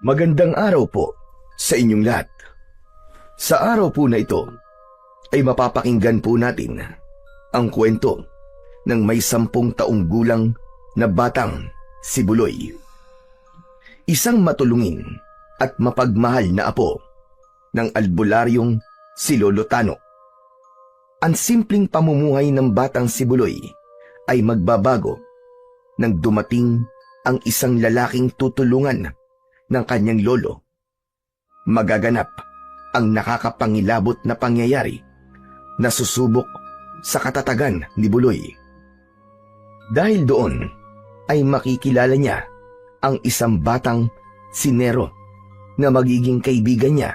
Magandang araw po sa inyong lahat. Sa araw po na ito ay mapapakinggan po natin ang kwento ng may 10 taong gulang na batang si Buloy. Isang matulungin at mapagmahal na apo ng albularyong si Lolo Tano. Ang simpleng pamumuhay ng batang si Buloy ay magbabago nang dumating ang isang lalaking tutulungan ng kanyang lolo. Magaganap ang nakakapangilabot na pangyayari na susubok sa katatagan ni Buloy. Dahil doon ay makikilala niya ang isang batang si Nero na magiging kaibigan niya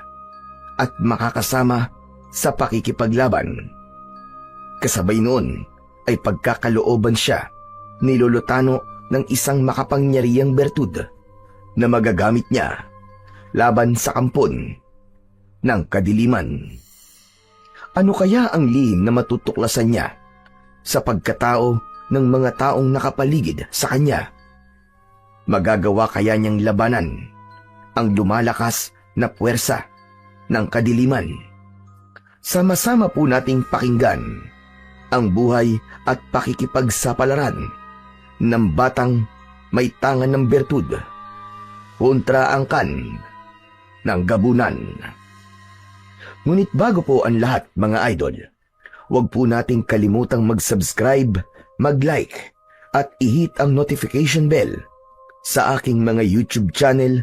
at makakasama sa pakikipaglaban. Kasabay noon ay pagkakalooban siya ni Lolo Tano ng isang makapangyarihang bertud na magagamit niya laban sa kampon ng kadiliman. Ano kaya ang lihim na matutuklasan niya sa pagkatao ng mga taong nakapaligid sa kanya? Magagawa kaya niyang labanan ang lumalakas na puwersa ng kadiliman? Sama-sama po nating pakinggan ang buhay at pakikipagsapalaran ng batang may tangan ng bertud kontra ang kan ng gabunan. Ngunit bago po ang lahat, mga idol, huwag po nating kalimutang mag-subscribe, mag-like, at i-hit ang notification bell sa aking mga YouTube channel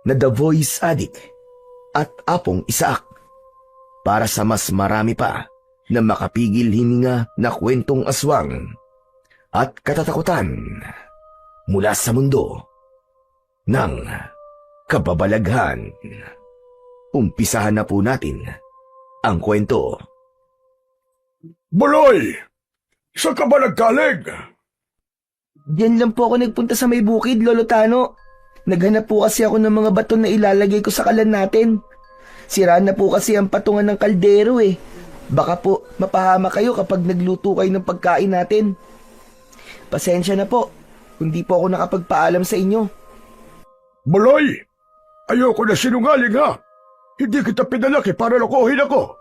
na The Voice Addict at Apong Isaak para sa mas marami pa na makapigil hininga na kwentong aswang at katatakutan mula sa mundo ng kababalaghan. Umpisahan na po natin ang kwento. Buloy! Saan ka ba nagkalig? Diyan lang po ako nagpunta sa may bukid, Lolo Tano. Naghanap po kasi ako ng mga bato na ilalagay ko sa kalan natin. Sira na po kasi ang patungan ng kaldero eh. Baka po mapahama kayo kapag nagluto kayo ng pagkain natin. Pasensya na po, hindi po ako nakapagpaalam sa inyo. Buloy! Ayoko na sinungaling ha! Hindi kita pinalaki para lokohin ako.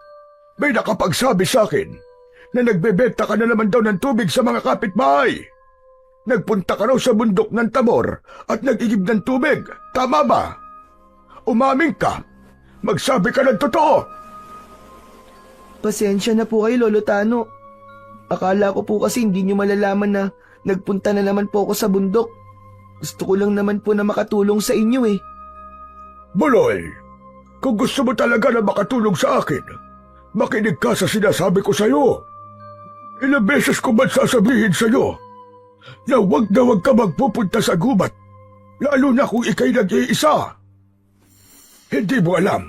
May nakapagsabi sa akin na nagbebenta ka na naman daw ng tubig sa mga kapitbahay. Nagpunta ka raw sa bundok ng Tabor at nag-igib ng tubig. Tama ba? Umaming ka. Magsabi ka ng totoo. Pasensya na po kayo, Lolo Tano. Akala ko po kasi hindi nyo malalaman na nagpunta na naman po ako sa bundok. Gusto ko lang naman po na makatulong sa inyo eh. Buloy, kung gusto mo talaga na makatulong sa akin, makinig ka sa sinasabi ko sa'yo. Ilang beses ko ba't sasabihin sa'yo na huwag ka magpupunta sa gubat, lalo na kung ikay nag-iisa. Hindi mo alam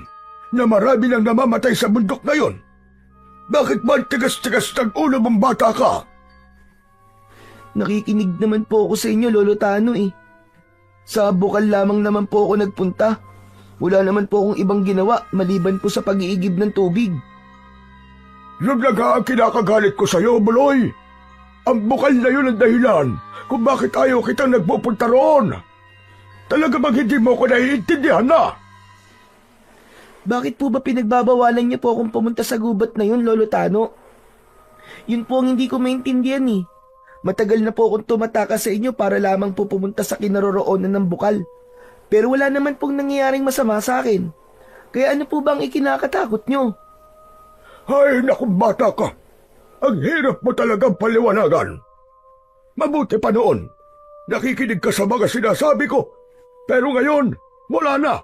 na marami nang namamatay sa bundok ngayon. Bakit ba tigas-tigas ng ulo mong bata ka? Nakikinig naman po ako sa inyo, Lolo Tano eh. Sa bukal lamang naman po ako nagpunta. Wala naman po akong ibang ginawa maliban po sa pag-iigib ng tubig. Yun lang ang kinakagalit ko sa'yo, Buloy. Ang bukal na yun ang dahilan kung bakit ayaw kitang nagpupunta roon. Talaga bang hindi mo ko naiintindihan na? Bakit po ba pinagbabawalan niyo po akong pumunta sa gubat na yun, Lolo Tano? Yun po ang hindi ko maintindihan eh. Matagal na po akong tumataka sa inyo para lamang po pumunta sa kinaroroonan ng bukal. Pero wala naman pong nangyayaring masama sa akin. Kaya ano po bang ikinakatakot nyo? Ay, naku bata ka. Ang hirap mo talagang paliwanagan. Mabuti pa noon. Nakikinig ka sa mga sinasabi ko. Pero ngayon, wala na.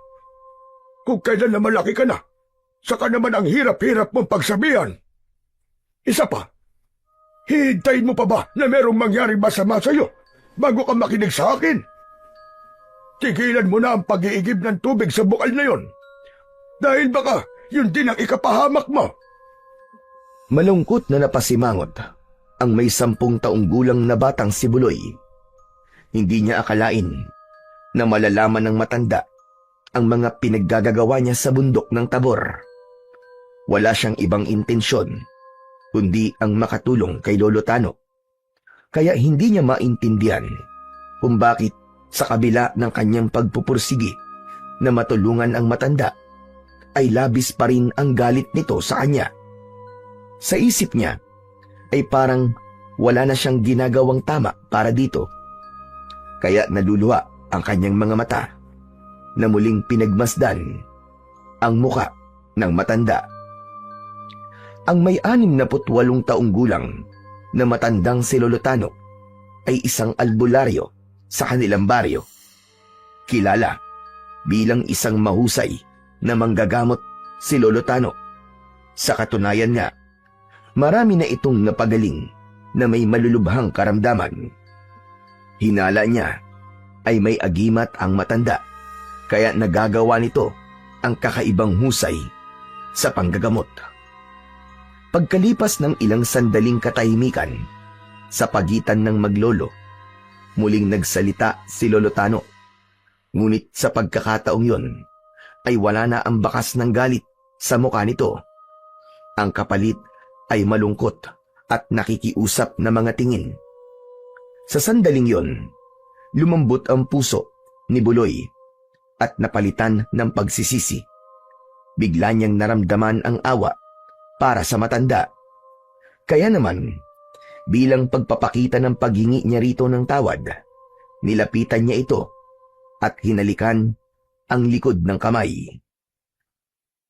Kung kailan na malaki ka na, saka naman ang hirap-hirap mong pagsabihan. Isa pa, hihintayin mo pa ba na merong mangyaring masama sa'yo bago ka makinig sa akin? Tigilan mo na ang pag-iigib ng tubig sa bukal na yon. Dahil baka yun din ang ikapahamak mo. Malungkot na napasimangot ang may 10 taong gulang na batang si Buloy. Hindi niya akalain na malalaman ng matanda ang mga pinaggagawa niya sa bundok ng Tabor. Wala siyang ibang intensyon kundi ang makatulong kay Lolo Tano. Kaya hindi niya maintindihan kung bakit sa kabila ng kanyang pagpupursigi na matulungan ang matanda, ay labis pa rin ang galit nito sa kanya. Sa isip niya, ay parang wala na siyang ginagawang tama para dito. Kaya naluluha ang kanyang mga mata na muling pinagmasdan ang muka ng matanda. Ang may 68 taong gulang na matandang si Lolo Tano ay isang albularyo sa kanilang baryo. Kilala bilang isang mahusay na manggagamot si Lolo Tano. Sa katunayan nga, marami na itong napagaling na may malulubhang karamdaman. Hinala niya ay may agimat ang matanda, kaya nagagawa nito ang kakaibang husay sa panggagamot. Pagkalipas ng ilang sandaling katahimikan sa pagitan ng maglolo, muling nagsalita si Lolo Tano. Ngunit sa pagkakataong yon ay wala na ang bakas ng galit sa mukha nito. Ang kapalit ay malungkot at nakikiusap na mga tingin. Sa sandaling yon, lumambot ang puso ni Buloy at napalitan ng pagsisisi. Bigla niyang naramdaman ang awa para sa matanda. Kaya naman, bilang pagpapakita ng paghingi niya rito ng tawad, nilapitan niya ito at hinalikan ang likod ng kamay.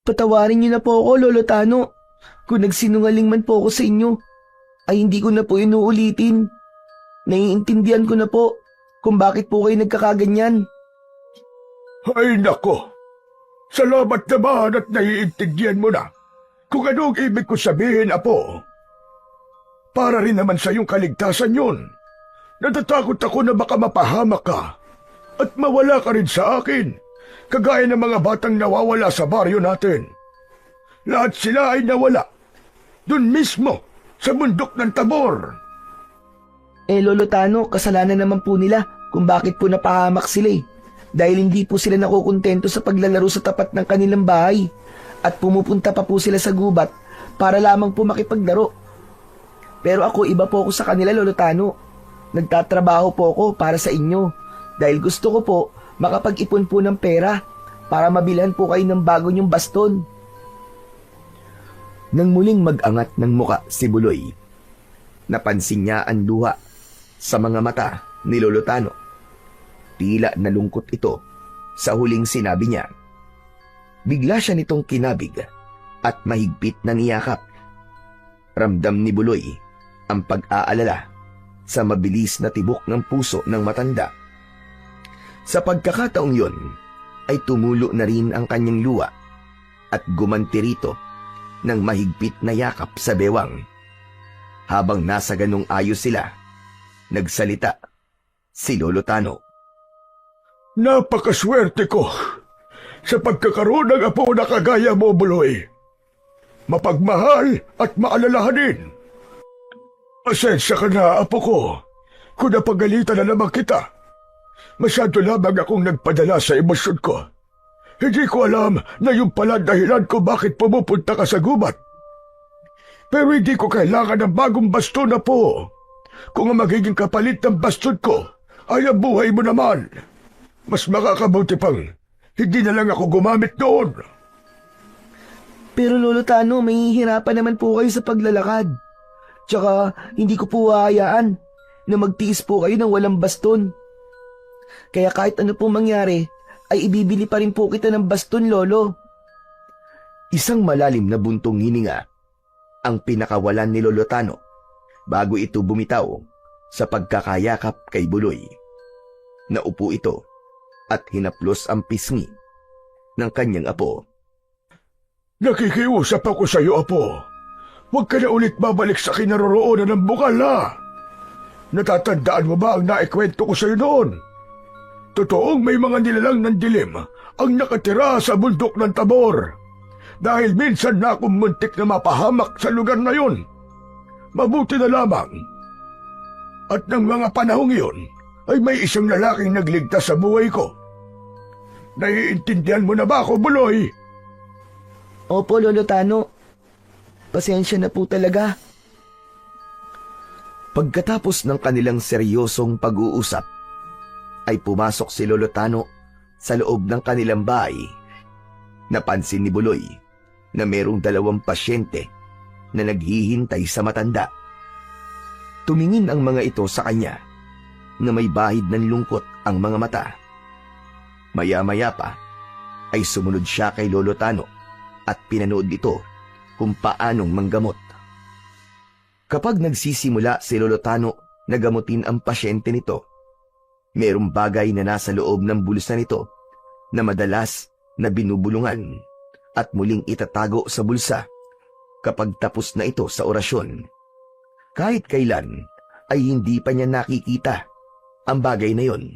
Patawarin niyo na po ako, Lolo Tano. Kung nagsinungaling man po ako sa inyo, ay hindi ko na po inuulitin. Naiintindihan ko na po kung bakit po kayo nagkakaganyan. Ay nako, salamat naman at naiintindihan mo na kung anong ibig ko sabihin, Apo. Para rin naman sa iyong kaligtasan yun. Natatakot ako na baka mapahamak ka at mawala ka rin sa akin, kagaya ng mga batang nawawala sa baryo natin. Lahat sila ay nawala, dun mismo, sa bundok ng Tabor. Lolo Tano, kasalanan naman po nila kung bakit po napahamak sila Dahil hindi po sila nakukontento sa paglalaro sa tapat ng kanilang bahay at pumupunta pa po sila sa gubat para lamang po makipaglaro. Pero ako, iba po ako sa kanila, Lolo Tano. Nagtatrabaho po ako para sa inyo dahil gusto ko po makapag-ipon po ng pera para mabilhan po kayo ng bago niyong baston. Nang muling mag-angat ng muka si Buloy, napansin niya ang luha sa mga mata ni Lolo Tano. Tila nalungkot ito sa huling sinabi niya. Bigla siya nitong kinabig at mahigpit na niyakap. Ramdam ni Buloy ang pag-aalala sa mabilis na tibok ng puso ng matanda. Sa pagkakataong yon ay tumulo na rin ang kanyang luha at gumanti rito ng mahigpit na yakap sa bewang. Habang nasa ganong ayos sila, nagsalita si Lolo Tano. Napakaswerte ko sa pagkakaroon ng apo na kagaya mo, Buloy. Mapagmahal at maalalahanin. Pasensya ka na, apo ko, kung napagalitan na naman kita. Masyado lamang akong nagpadala sa emosyon ko. Hindi ko alam na yung pala dahilan ko bakit pumupunta ka sa gubat. Pero hindi ko kailangan ng bagong baston na po. Kung ang magiging kapalit ng baston ko ay ang buhay mo naman, mas makakabuti pang hindi na lang ako gumamit doon. Pero Lolo Tano, may hihirapan naman po kayo sa paglalakad. Tsaka hindi ko po hahayaan na magtiis po kayo ng walang baston. Kaya kahit ano pong mangyari, ay ibibili pa rin po kita ng baston, Lolo. Isang malalim na buntong hininga ang pinakawalan ni Lolo Tano bago ito bumitaw sa pagkakayakap kay Buloy. Naupo ito at hinaplos ang pisngi ng kanyang apo. Nakikiusap ako sa iyo, apo. Huwag ka na ulit babalik sa kinaroroonan ng bukal, ha? Natatandaan mo ba ang naikwento ko sa iyo noon? Totoong may mga nilalang ng dilim ang nakatira sa bundok ng Tabor. Dahil minsan na akong muntik na mapahamak sa lugar na yun. Mabuti na lamang. At ng mga panahong iyon, ay may isang lalaking nagligtas sa buhay ko. Naiintindihan mo na ba ako, Buloy? Opo, Lolo Tano. Pasensya na po talaga. Pagkatapos ng kanilang seryosong pag-uusap, ay pumasok si Lolo Tano sa loob ng kanilang bahay, napansin ni Buloy na merong 2 pasyente na naghihintay sa matanda. Tumingin ang mga ito sa kanya na may bahid ng lungkot ang mga mata. Maya-maya pa ay sumunod siya kay Lolo Tano at pinanood ito kung paanong manggamot. Kapag nagsisimula si Lolo Tano na gamutin ang pasyente nito, merong bagay na nasa loob ng bulsa nito na madalas na binubulungan at muling itatago sa bulsa kapag tapos na ito sa orasyon. Kahit kailan ay hindi pa niya nakikita ang bagay na yon.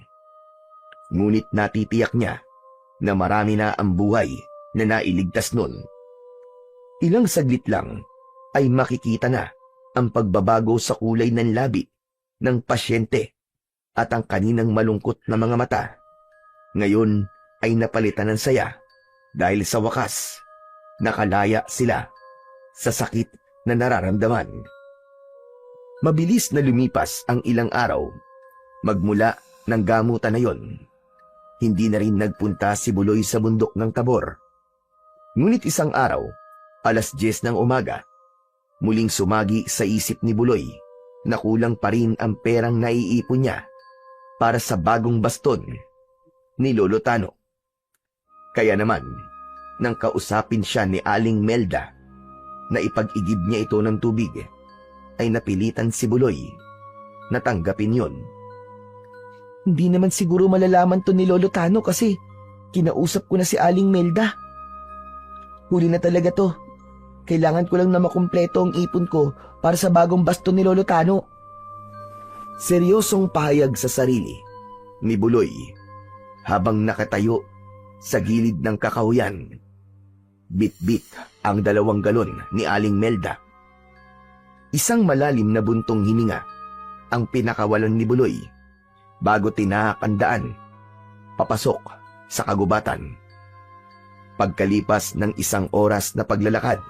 Ngunit natitiyak niya na marami na ang buhay na nailigtas nun. Ilang saglit lang ay makikita na ang pagbabago sa kulay ng labi ng pasyente at ang kaninang malungkot na mga mata. Ngayon ay napalitan ng saya dahil sa wakas nakalaya sila sa sakit na nararamdaman. Mabilis na lumipas ang ilang araw magmula ng gamutan na yon. Hindi na rin nagpunta si Buloy sa bundok ng Tabor. Ngunit isang araw, 10:00 ng umaga, muling sumagi sa isip ni Buloy na kulang pa rin ang perang naiipon niya para sa bagong baston ni Lolo Tano. Kaya naman, nang kausapin siya ni Aling Melda na ipag-igib niya ito ng tubig, ay napilitan si Buloy na tanggapin yon. Hindi naman siguro malalaman to ni Lolo Tano kasi kinausap ko na si Aling Melda. Huli na talaga to. Kailangan ko lang na makumpleto ang ipon ko para sa bagong baston ni Lolo Tano. Seryosong pahayag sa sarili ni Buloy habang nakatayo sa gilid ng kakahuyan. Bit-bit ang 2 galon ni Aling Melda. Isang malalim na buntong hininga ang pinakawalan ni Buloy bago tinahak ang daan papasok sa kagubatan. Pagkalipas ng 1 oras na paglalakad,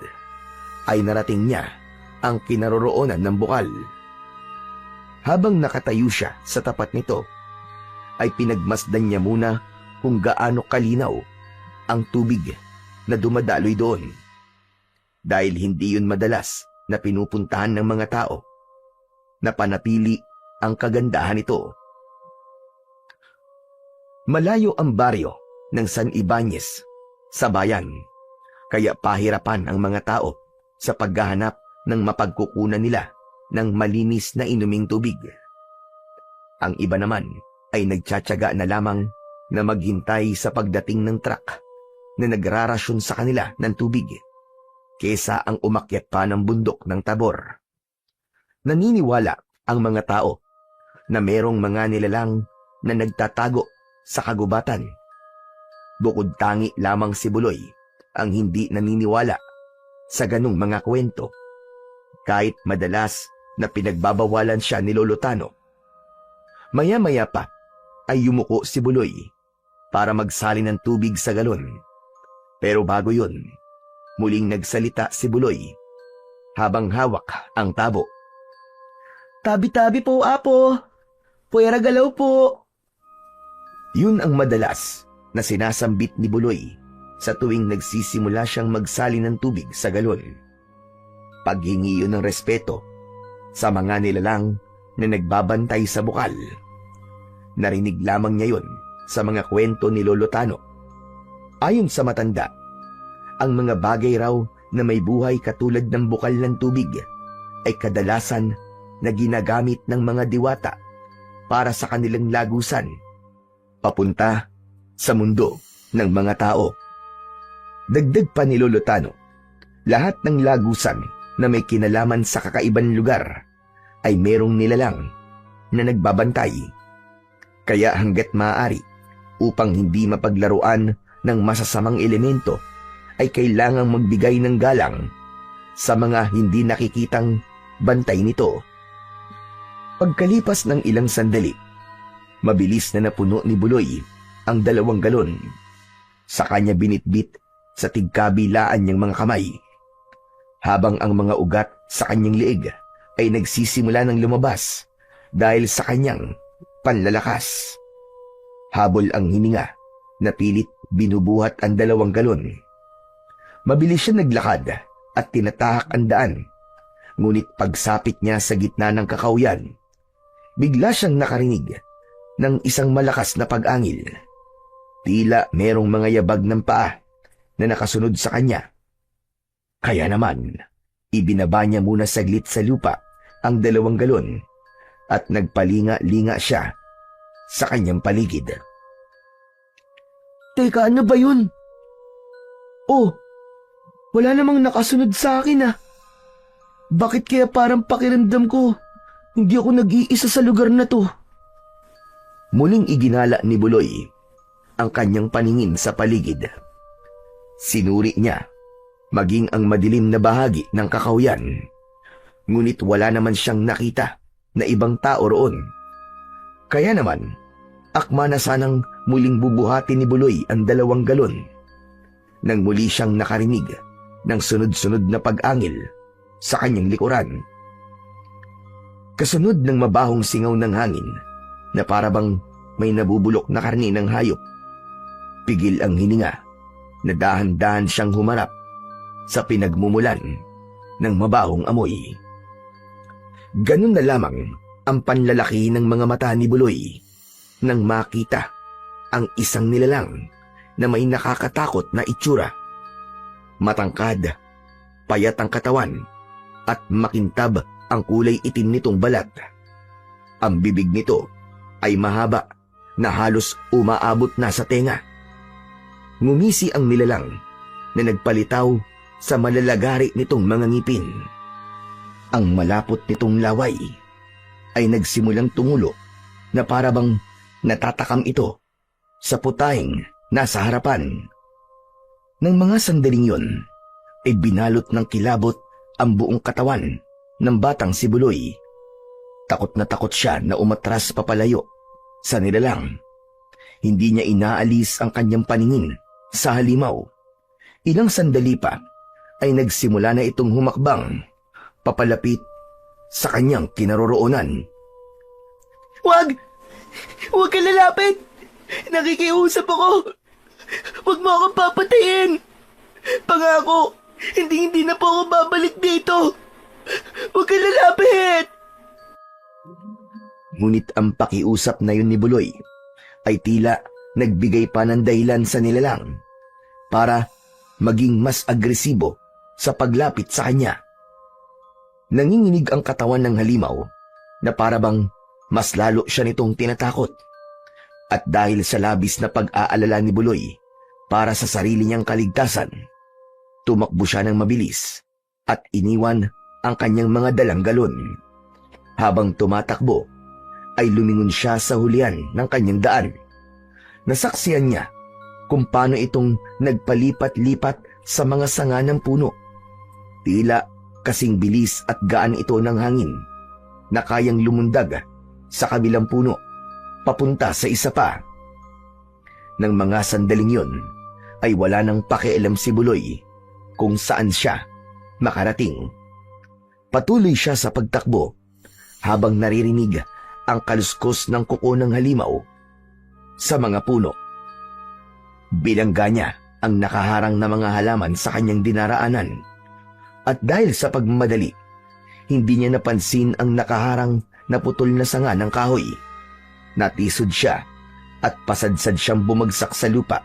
ay narating niya ang kinaroroonan ng bukal. Habang nakatayo siya sa tapat nito, ay pinagmasdan niya muna kung gaano kalinaw ang tubig na dumadaloy doon. Dahil hindi yun madalas na pinupuntahan ng mga tao, napanatili ang kagandahan nito. Malayo ang baryo ng San Ibañez sa bayan, kaya pahirapan ang mga tao sa paghahanap ng mapagkukunan nila ng malinis na inuming tubig. Ang iba naman ay nagtsatsaga na lamang na maghintay sa pagdating ng truck na nagrarasyon sa kanila ng tubig kesa ang umakyat pa ng bundok ng Tabor. Naniniwala ang mga tao na merong mga nilalang na nagtatago sa kagubatan. Bukod tangi lamang si Buloy ang hindi naniniwala sa ganung mga kwento, kahit madalas na pinagbabawalan siya ni Lolo Tano. Maya-maya pa ay yumuko si Buloy para magsali ng tubig sa galon. Pero bago yun, muling nagsalita si Buloy habang hawak ang tabo. Tabi-tabi po, Apo. Puwera galaw po. Yun ang madalas na sinasambit ni Buloy sa tuwing nagsisimula siyang magsali ng tubig sa galon. Paghingi yun ng respeto sa mga nilalang na nagbabantay sa bukal. Narinig lamang niya yun sa mga kwento ni Lolo Tano. Ayon sa matanda, ang mga bagay raw na may buhay katulad ng bukal ng tubig ay kadalasan na ginagamit ng mga diwata para sa kanilang lagusan papunta sa mundo ng mga tao. Dagdag pa ni Lolo Tano, lahat ng lagusan na may kinalaman sa kakaibang lugar ay merong nilalang na nagbabantay. Kaya hanggat maaari, upang hindi mapaglaruan ng masasamang elemento, ay kailangang magbigay ng galang sa mga hindi nakikitang bantay nito. Pagkalipas ng ilang sandali, mabilis na napuno ni Buloy ang 2 galon. Sa kanya binitbit sa tigkabilaan niyang mga kamay, habang ang mga ugat sa kanyang liig ay nagsisimula ng lumabas dahil sa kanyang panlalakas. Habol ang hininga Napilit binubuhat ang 2 galon. Mabilis siya naglakad at tinatahak ang daan. Ngunit pagsapit niya sa gitna ng kakawyan, bigla siyang nakarinig ng isang malakas na pag-angil. Tila merong mga yabag ng paa na nakasunod sa kanya. Kaya naman, ibinaba niya muna saglit sa lupa ang 2 galon at nagpalinga-linga siya sa kanyang paligid. Teka, ano ba yun? Oh, wala namang nakasunod sa akin ah. Bakit kaya parang pakiramdam ko hindi ako nag-iisa sa lugar na to? Muling iginala ni Buloy ang kanyang paningin sa paligid. Sinuri niya maging ang madilim na bahagi ng kakawyan. Ngunit wala naman siyang nakita na ibang tao roon. Kaya naman, akma na sanang muling bubuhatin ni Buloy ang 2 galon. Nang muli siyang nakarinig ng sunod-sunod na pag-angil sa kanyang likuran. Kasunod ng mabahong singaw ng hangin na parabang may nabubulok na karni ng hayop. Pigil ang hininga na dahan-dahan siyang humarap sa pinagmumulan ng mabahong amoy. Ganun na lamang ang panlalaki ng mga mata ni Buloy nang makita ang isang nilalang na may nakakatakot na itsura. Matangkad, payat ang katawan, at makintab ang kulay itim nitong balat. Ang bibig nito ay mahaba na halos umaabot na sa tenga. Ngumisi ang nilalang na nagpalitaw sa malalagari nitong mga ngipin. Ang malapot nitong laway ay nagsimulang tumulo na parabang natatakam ito sa putahing nasa harapan. Nang mga sandaling yun, ay binalot ng kilabot ang buong katawan ng batang si Buloy. Takot na takot siya na umatras papalayo sa nilalang. Hindi niya inaalis ang kanyang paningin sa halimaw. Ilang sandali pa ay nagsimula na itong humakbang papalapit sa kanyang kinaroroonan. Wag! Huwag ka lalapit! Nakikiusap ako! Huwag mo akong papatayin! Pangako, hindi na po ako babalik dito! Huwag ka lalapit! Ngunit ang pakiusap na yun ni Buloy ay tila nagbigay pa ng dahilan sa nilalang para maging mas agresibo sa paglapit sa kanya. Nanginginig ang katawan ng halimaw na parabang mas lalo siya nitong tinatakot. At dahil sa labis na pag-aalala ni Buloy para sa sarili niyang kaligtasan, tumakbo siya ng mabilis at iniwan ang kanyang mga dalang galon. Habang tumatakbo, ay lumingon siya sa hulihan ng kanyang daan. Nasaksihan niya kung paano itong nagpalipat-lipat sa mga sanga ng puno. Tila kasing bilis at gaan ito ng hangin na kayang lumundag sa kabilang puno papunta sa isa pa. Nang mga sandaling yun, ay wala nang pakialam si Buloy kung saan siya makarating. Patuloy siya sa pagtakbo habang naririnig ang kaluskos ng kuko ng halimaw sa mga puno. Bilangga niya ang nakaharang na mga halaman sa kanyang dinaraanan. At dahil sa pagmamadali, hindi niya napansin ang nakaharang na putol na sanga ng kahoy. Natisod siya at pasadsad siyang bumagsak sa lupa.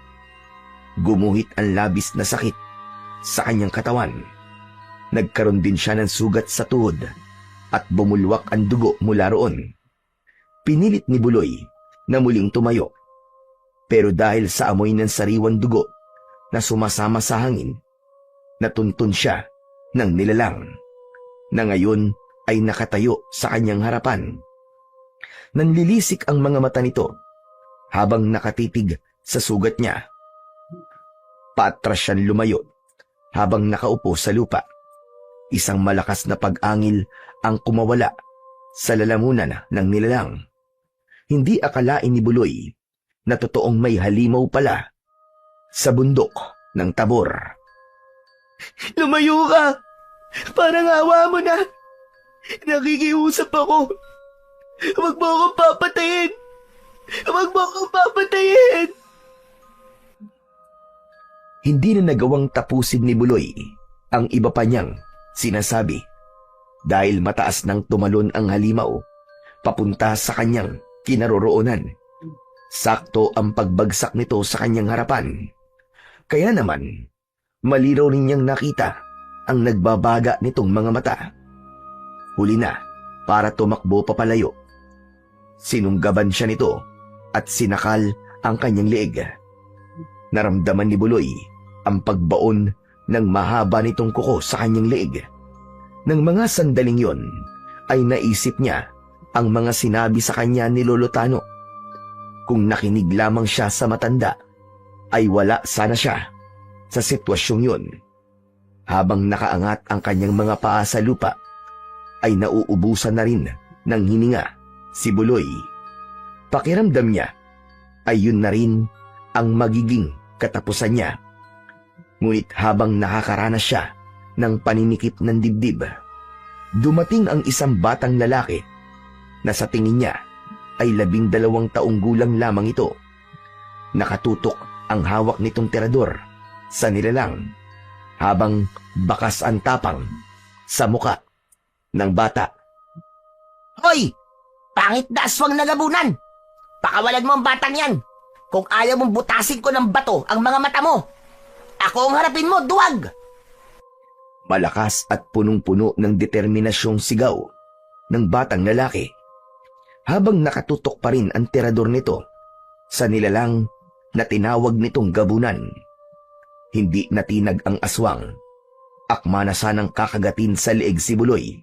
Gumuhit ang labis na sakit sa kanyang katawan. Nagkaroon din siya ng sugat sa tuhod at bumulwak ang dugo mula roon. Pinilit ni Buloy na muling tumayo. Pero dahil sa amoy ng sariwang dugo na sumasama sa hangin, natuntun siya ng nilalang na ngayon ay nakatayo sa kanyang harapan. Nanlilisik ang mga mata nito habang nakatitig sa sugat niya. Paatras siyang lumayo habang nakaupo sa lupa. Isang malakas na pag-angil ang kumawala sa lalamunan ng nilalang. Hindi akalain ni Buloy na totoong may halimaw pala sa bundok ng Tabor. Lumayo ka! Parang awa mo na! Nakikiusap ako! Huwag mo akong papatayin! Huwag mo akong papatayin! Hindi na nagawang tapusin ni Buloy ang iba pa niyang sinasabi dahil mataas nang tumalon ang halimaw papunta sa kanyang kinaroroonan. Sakto ang pagbagsak nito sa kanyang harapan. Kaya naman, malinaw rin niyang nakita ang nagbabaga nitong mga mata. Huli na para tumakbo papalayo. Sinunggaban siya nito at sinakal ang kanyang leeg. Naramdaman ni Buloy ang pagbaon ng mahaba nitong kuko sa kanyang leeg. Nang mga sandaling yon ay naisip niya ang mga sinabi sa kanya ni Lolo Tano. Kung nakinig lamang siya sa matanda, ay wala sana siya sa sitwasyong yun. Habang nakaangat ang kanyang mga paa sa lupa, ay nauubusan na rin ng hininga si Buloy. Pakiramdam niya ay yun na rin ang magiging katapusan niya. Ngunit habang nakakaranas siya ng paninikip ng dibdib, dumating ang isang batang lalaki na sa tingin niya ay 12 taong gulang lamang ito. Nakatutok ang hawak nitong tirador sa nilalang habang bakas ang tapang sa muka ng bata. Hoy! Pangit na aswang nagabunan! Pakawalan mo ang batang yan! Kung ayaw mong butasin ko ng bato ang mga mata mo, ako ang harapin mo, duwag! Malakas at punong-puno ng determinasyong sigaw ng batang lalaki habang nakatutok pa rin ang tirador nito sa nilalang na tinawag nitong gabunan. Hindi natinag ang aswang. Akma na sanang kakagatin sa leeg si Buloy.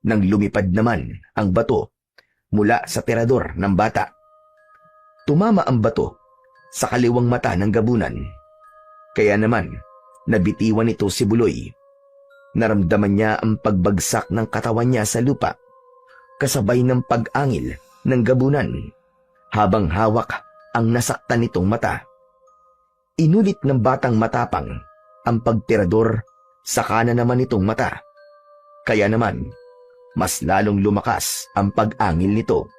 Nang lumipad naman ang bato mula sa tirador ng bata, tumama ang bato sa kaliwang mata ng gabunan. Kaya naman, nabitiwan nito si Buloy. Naramdaman niya ang pagbagsak ng katawan niya sa lupa, kasabay ng pag-angil ng gabunan, habang hawak ang nasaktan nitong mata. Inulit ng batang matapang ang pagtirador sa kanan naman nitong mata. Kaya naman, mas lalong lumakas ang pag-angil nito.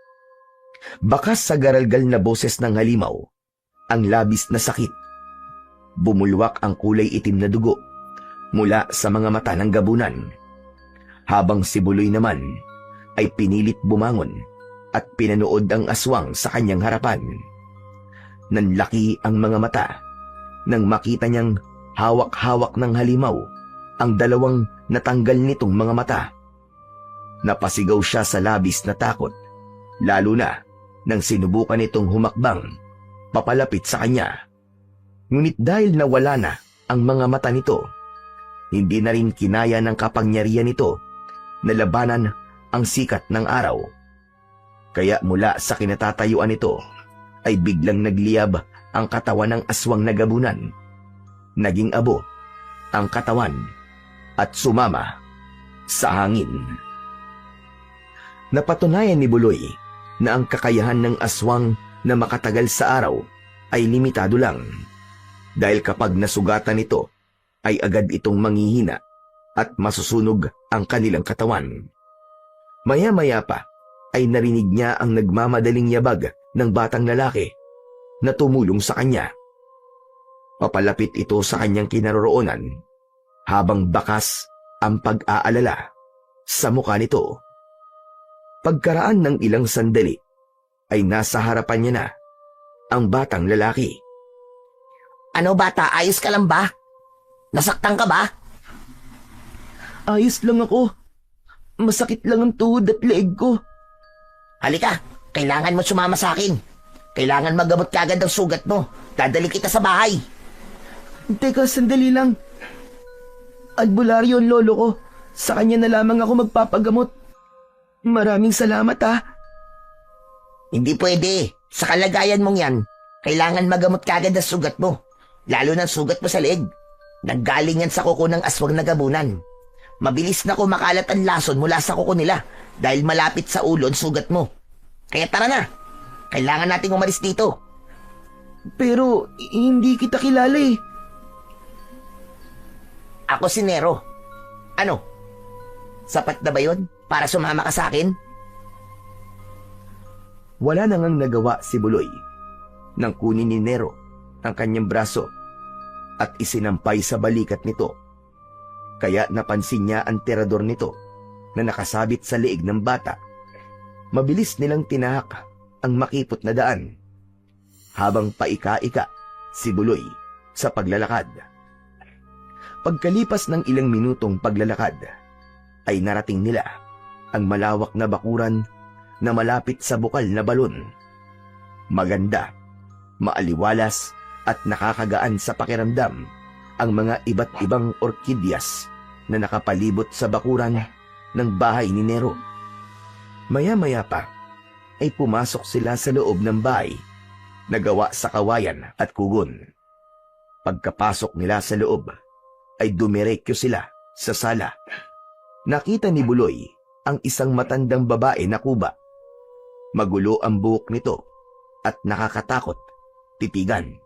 Bakas sa garalgal na boses ng halimaw, ang labis na sakit. Bumulwak ang kulay itim na dugo mula sa mga mata ng gabunan, habang si Buloy naman ay pinilit bumangon at pinanood ang aswang sa kanyang harapan. Nanlaki ang mga mata nang makita niyang hawak-hawak ng halimaw ang 2 natanggal nitong mga mata. Napasigaw siya sa labis na takot, lalo na nang sinubukan nitong humakbang papalapit sa kanya. Ngunit dahil nawala na ang mga mata nito, hindi na rin kinaya ng kapangyarihan nito na labanan ang sikat ng araw. Kaya mula sa kinatatayuan nito ay biglang nagliyab ang katawan ng aswang na gabunan. Naging abo ang katawan at sumama sa hangin. Napatunayan ni Buloy na ang kakayahan ng aswang na makatagal sa araw ay limitado lang. Dahil kapag nasugatan nito, ay agad itong manghihina at masusunog ang kanilang katawan. Maya-maya pa ay narinig niya ang nagmamadaling yabag ng batang lalaki na tumulong sa kanya. Papalapit ito sa kanyang kinaroroonan habang bakas ang pag-aalala sa mukha nito. Pagkaraan ng ilang sandali ay nasa harapan niya na ang batang lalaki. Ano bata, ayos ka lang ba? Nasaktan ka ba? Ayos lang ako. Masakit lang ang tuhod at leeg ko. Halika, kailangan mo sumama sa akin. Kailangan magamot ka agad ang sugat mo. Dadali kita sa bahay. Teka, sandali lang. Albularyo ang lolo ko. Sa kanya na lamang ako magpapagamot. Maraming salamat ha. Hindi pwede. Sa kalagayan mong yan, kailangan magamot ka agad ang sugat mo. Lalo ng sugat mo sa leeg. Nanggaling yan sa kuko ng aswang na gabunan. Mabilis na kumakalat ang lason mula sa kuko nila dahil malapit sa ulo ang sugat mo. Kaya tara na. Kailangan nating umalis dito. Pero hindi kita kilala eh. Ako si Nero. Ano? Sapat na ba yun para sumama ka sa akin? Wala na ngang nagawa si Buloy nang kunin ni Nero ang kanyang braso at isinampay sa balikat nito. Kaya napansin niya ang tirador nito na nakasabit sa leeg ng bata. Mabilis nilang tinahak ang makipot na daan habang paika-ika si Buloy sa paglalakad. Pagkalipas ng ilang minutong paglalakad, ay narating nila ang malawak na bakuran na malapit sa bukal na balon. Maganda, maaliwalas at nakakagaan sa pakiramdam ang mga iba't ibang orkidyas na nakapalibot sa bakuran ng bahay ni Nero. Maya-maya pa ay pumasok sila sa loob ng bahay na gawa sa kawayan at kugon. Pagkapasok nila sa loob ay dumirekyo sila sa sala. Nakita ni Buloy ang isang matandang babae na kuba. Magulo ang buhok nito at nakakatakot titigan.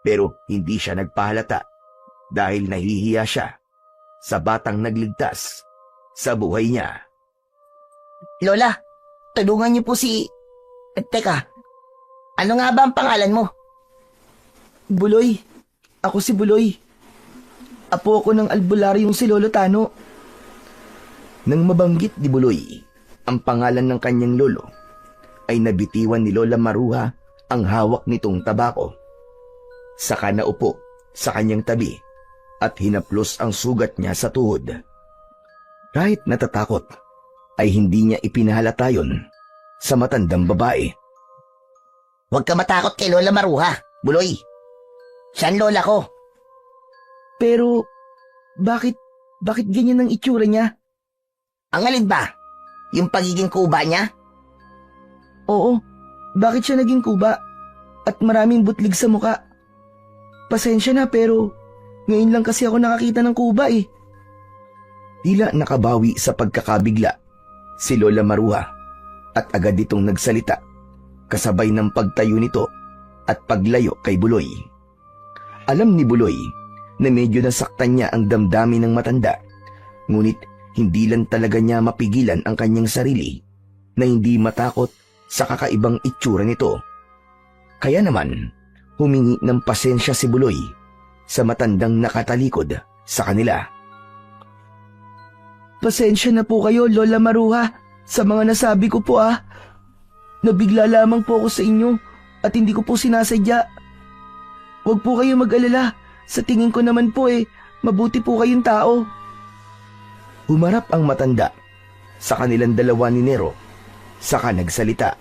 Pero hindi siya nagpahalata dahil nahihiya siya sa batang nagligtas sa buhay niya. Lola, tulungan niyo po si... Teka, ano nga ba ang pangalan mo? Buloy. Ako si Buloy. Apo ako ng albularyong si Lolo Tano. Nang mabanggit ni Buloy ang pangalan ng kanyang lolo, ay nabitiwan ni Lola Maruha ang hawak nitong tabako. Saka naupo sa kanyang tabi at hinaplos ang sugat niya sa tuhod. Kahit natatakot, ay hindi niya ipinahalata yun sa matandang babae. Huwag ka matakot kay Lola Maruha, Buloy. Siya ang lola ko. Pero, bakit ganyan ang itsura niya? Ang alin ba? Yung pagiging kuba niya? Oo, bakit siya naging kuba? At maraming butlig sa muka. Pasensya na pero ngayon lang kasi ako nakakita ng kuba eh. Tila nakabawi sa pagkakabigla si Lola Maruha at agad itong nagsalita kasabay ng pagtayo nito at paglayo kay Buloy. Alam ni Buloy na medyo nasaktan niya ang damdamin ng matanda, ngunit hindi lang talaga niya mapigilan ang kanyang sarili na hindi matakot sa kakaibang itsura nito. Kaya naman, humingi ng pasensya si Buloy sa matandang nakatalikod sa kanila. Pasensya na po kayo, Lola Maruha, sa mga nasabi ko po ah. Nabigla lamang po ako sa inyo at hindi ko po sinasadya. Huwag po kayo mag-alala, sa tingin ko naman po mabuti po kayong tao. Humarap ang matanda sa kanilang dalawa ni Nero, saka nagsalita.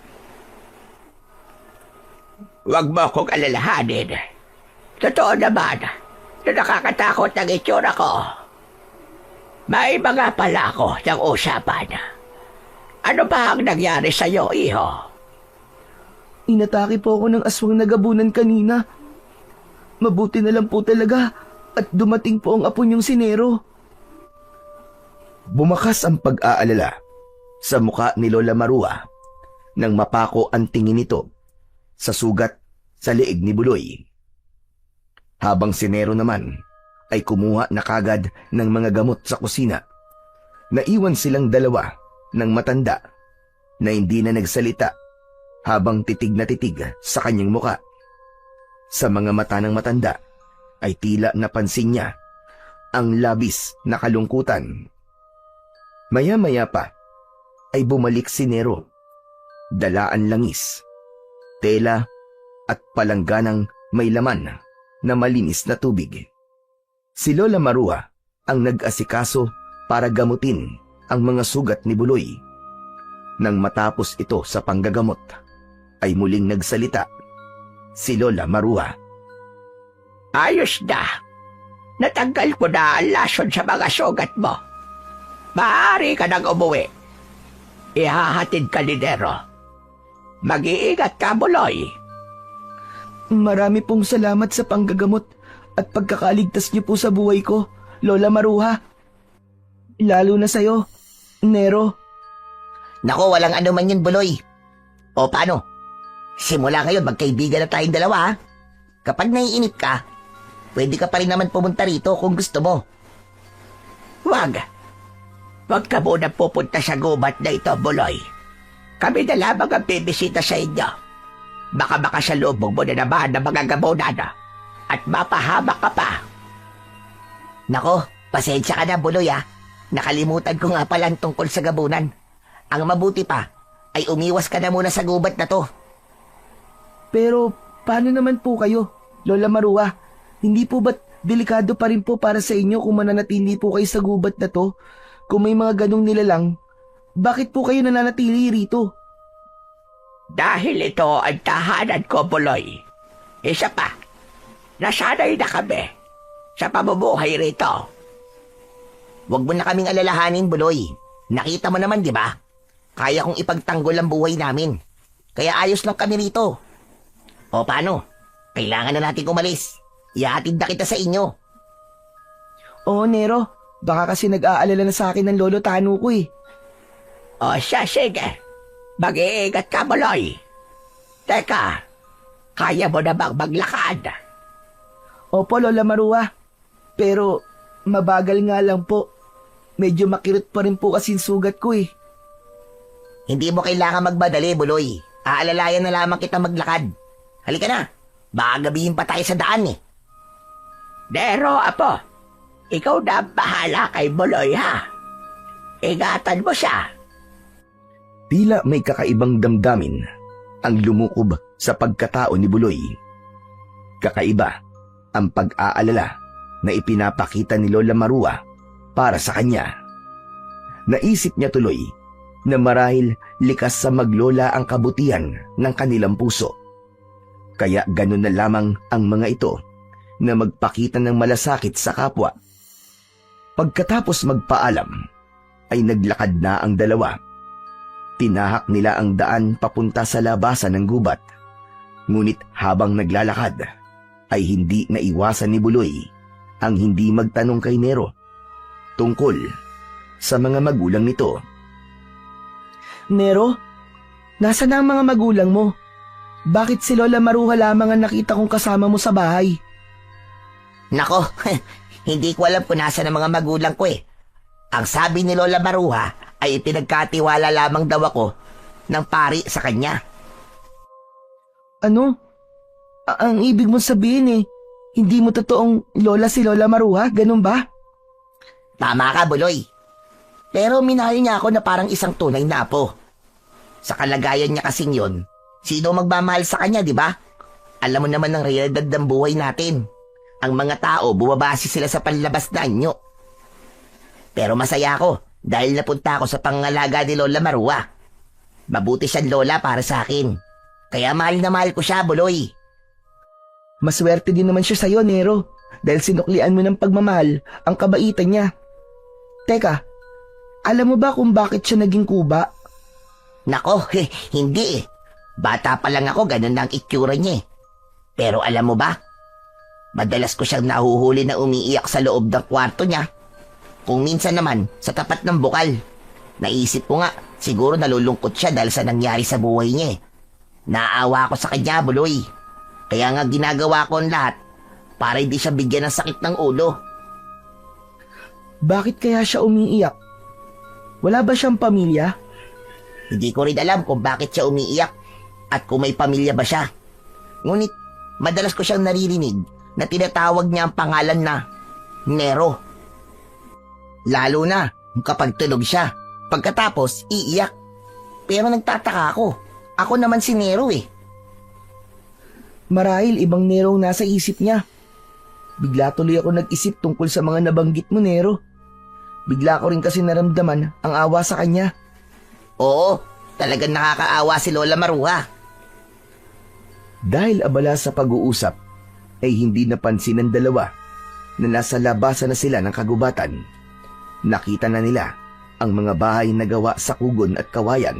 Huwag mo akong alalahanin. Totoo naman na nakakatakot ang itsura ko. May mga pala ako ng usapan. Ano ba ang nangyari sa'yo, iho? Inatake po ako ng aswang nagabunan kanina. Mabuti na lang po talaga at dumating po ang apo niyong si Nero. Bumakas ang pag-aalala sa muka ni Lola Maruha nang mapako ang tingin nito sa sugat sa leeg ni Buloy. Habang si Nero naman ay kumuha na kagad ng mga gamot sa kusina. Naiwan silang dalawa ng matanda na hindi na nagsalita habang titig na titig sa kanyang muka. Sa mga mata ng matanda ay tila napansin niya ang labis na kalungkutan. Maya-maya pa ay bumalik si Nero. Dalaan langis, tela at palangganang may laman na malinis na tubig. Si Lola Maruha ang nag-asikaso para gamutin ang mga sugat ni Buloy. Nang matapos ito sa panggagamot, ay muling nagsalita si Lola Maruha. Ayos na. Natanggal ko na ang lason sa mga sugat mo. Maaari ka nang umuwi. Ihahatid ka ni Nero. Mag-iingat ka, Buloy. Marami pong salamat sa panggagamot at pagkakaligtas niyo po sa buhay ko, Lola Maruha. Lalo na sa'yo, Nero. Nako, walang ano man yun, Buloy. O paano? Simula ngayon, magkaibigan na tayong dalawa, ha? Kapag naiinip ka, pwede ka pa rin naman pumunta rito kung gusto mo. Huwag. Huwag ka muna pupunta sa gubat na ito, Buloy. Kami na lamang ang bibisita sa inyo. Baka makasalubong mo na naman ng mga gamunan at mapahamak ka pa. Nako, pasensya ka na, Buloy ah. Nakalimutan ko nga pala ang tungkol sa gabunan. Ang mabuti pa ay umiwas ka na muna sa gubat na to. Pero paano naman po kayo, Lola Marua? Hindi po ba't delikado pa rin po para sa inyo kung mananatili po kayo sa gubat na to? Kung may mga ganong nilalang, bakit po kayo nananatili rito? Dahil ito ang tahanan ko, Buloy. Isa pa, nasanay na kami sa pamumuhay rito. Huwag mo na kaming alalahanin, Buloy. Nakita mo naman, di ba? Kaya kong ipagtanggol ang buhay namin. Kaya ayos lang kami rito. O paano? Kailangan na natin umalis. Ihatid na kita sa inyo. Oo, Nero. Baka kasi nag-aalala na sa akin ng lolo Tano ko eh. O siya, sige. Mag-iingat ka, Buloy. Teka, kaya mo na bang maglakad? Opo, Lola Marua. Pero mabagal nga lang po. Medyo makirot pa rin po kasi yung sugat ko eh. Hindi mo kailangan magmadali, Buloy. Aalalayan na lamang kita maglakad. Halika na. Baka gabihin pa tayo sa daan eh. Nero, apo. Ikaw na ang bahala kay Buloy, ha? Ingatan mo siya. Tila may kakaibang damdamin ang lumukob sa pagkatao ni Buloy. Kakaiba ang pag-aalala na ipinapakita ni Lola Marua para sa kanya. Naisip niya tuloy na marahil likas sa maglola ang kabutihan ng kanilang puso. Kaya ganun na lamang ang mga ito na magpakita ng malasakit sa kapwa. Pagkatapos magpaalam, ay naglakad na ang dalawa. Tinahak nila ang daan papunta sa labasan ng gubat. Ngunit habang naglalakad, ay hindi naiwasan ni Buloy ang hindi magtanong kay Nero tungkol sa mga magulang nito. Nero, nasa na ang mga magulang mo? Bakit si Lola Maruha lamang ang nakita kong kasama mo sa bahay? Nako, hindi ko alam kung nasa ng mga magulang ko eh. Ang sabi ni Lola Maruha ay ipinagkatiwala lamang daw ako ng pari sa kanya. Ano? Ang ibig mong sabihin eh, hindi mo totoong lola si Lola Maruha, ganun ba? Tama ka, Buloy. Pero minahal niya ako na parang isang tunay na apo. Sa kalagayan niya kasing yon, sino magmamahal sa kanya, di ba? Alam mo naman ang realidad ng buhay natin. Ang mga tao, bumabase sila sa panlabas na anyo. Pero masaya ako dahil napunta ako sa pangalaga ni Lola Marua. Mabuti siyang lola para sa akin. Kaya mahal na mahal ko siya, Buloy. Maswerte din naman siya sa'yo, Nero, dahil sinuklian mo ng pagmamahal ang kabaitan niya. Teka, alam mo ba kung bakit siya naging kuba? Nako, hindi eh. Bata pa lang ako, ganun na ang itsura niya eh. Pero alam mo ba? Madalas ko siyang nahuhuli na umiiyak sa loob ng kwarto niya. Kung minsan naman, sa tapat ng bukal. Naisip ko nga, siguro nalulungkot siya dahil sa nangyari sa buhay niya eh. Naawa ko sa kanya, Buloy. Kaya nga ginagawa ko ang lahat para hindi siya bigyan ng sakit ng ulo. Bakit kaya siya umiiyak? Wala ba siyang pamilya? Hindi ko rin alam kung bakit siya umiiyak at kung may pamilya ba siya. Ngunit, madalas ko siyang naririnig na tinatawag niya ang pangalan na Nero. Lalo na kapag tulog siya. Pagkatapos, iiyak. Pero nagtataka ako. Ako naman si Nero eh. Marahil ibang Nero ang nasa isip niya. Bigla tuloy ako nag-isip tungkol sa mga nabanggit mo, Nero. Bigla ko rin kasi naramdaman ang awa sa kanya. Oo, talagang nakakaawa si Lola Maruha. Dahil abala sa pag-uusap, ay hindi napansin ng dalawa na nasa labasan na sila ng kagubatan. Nakita na nila ang mga bahay na gawa sa kugon at kawayan.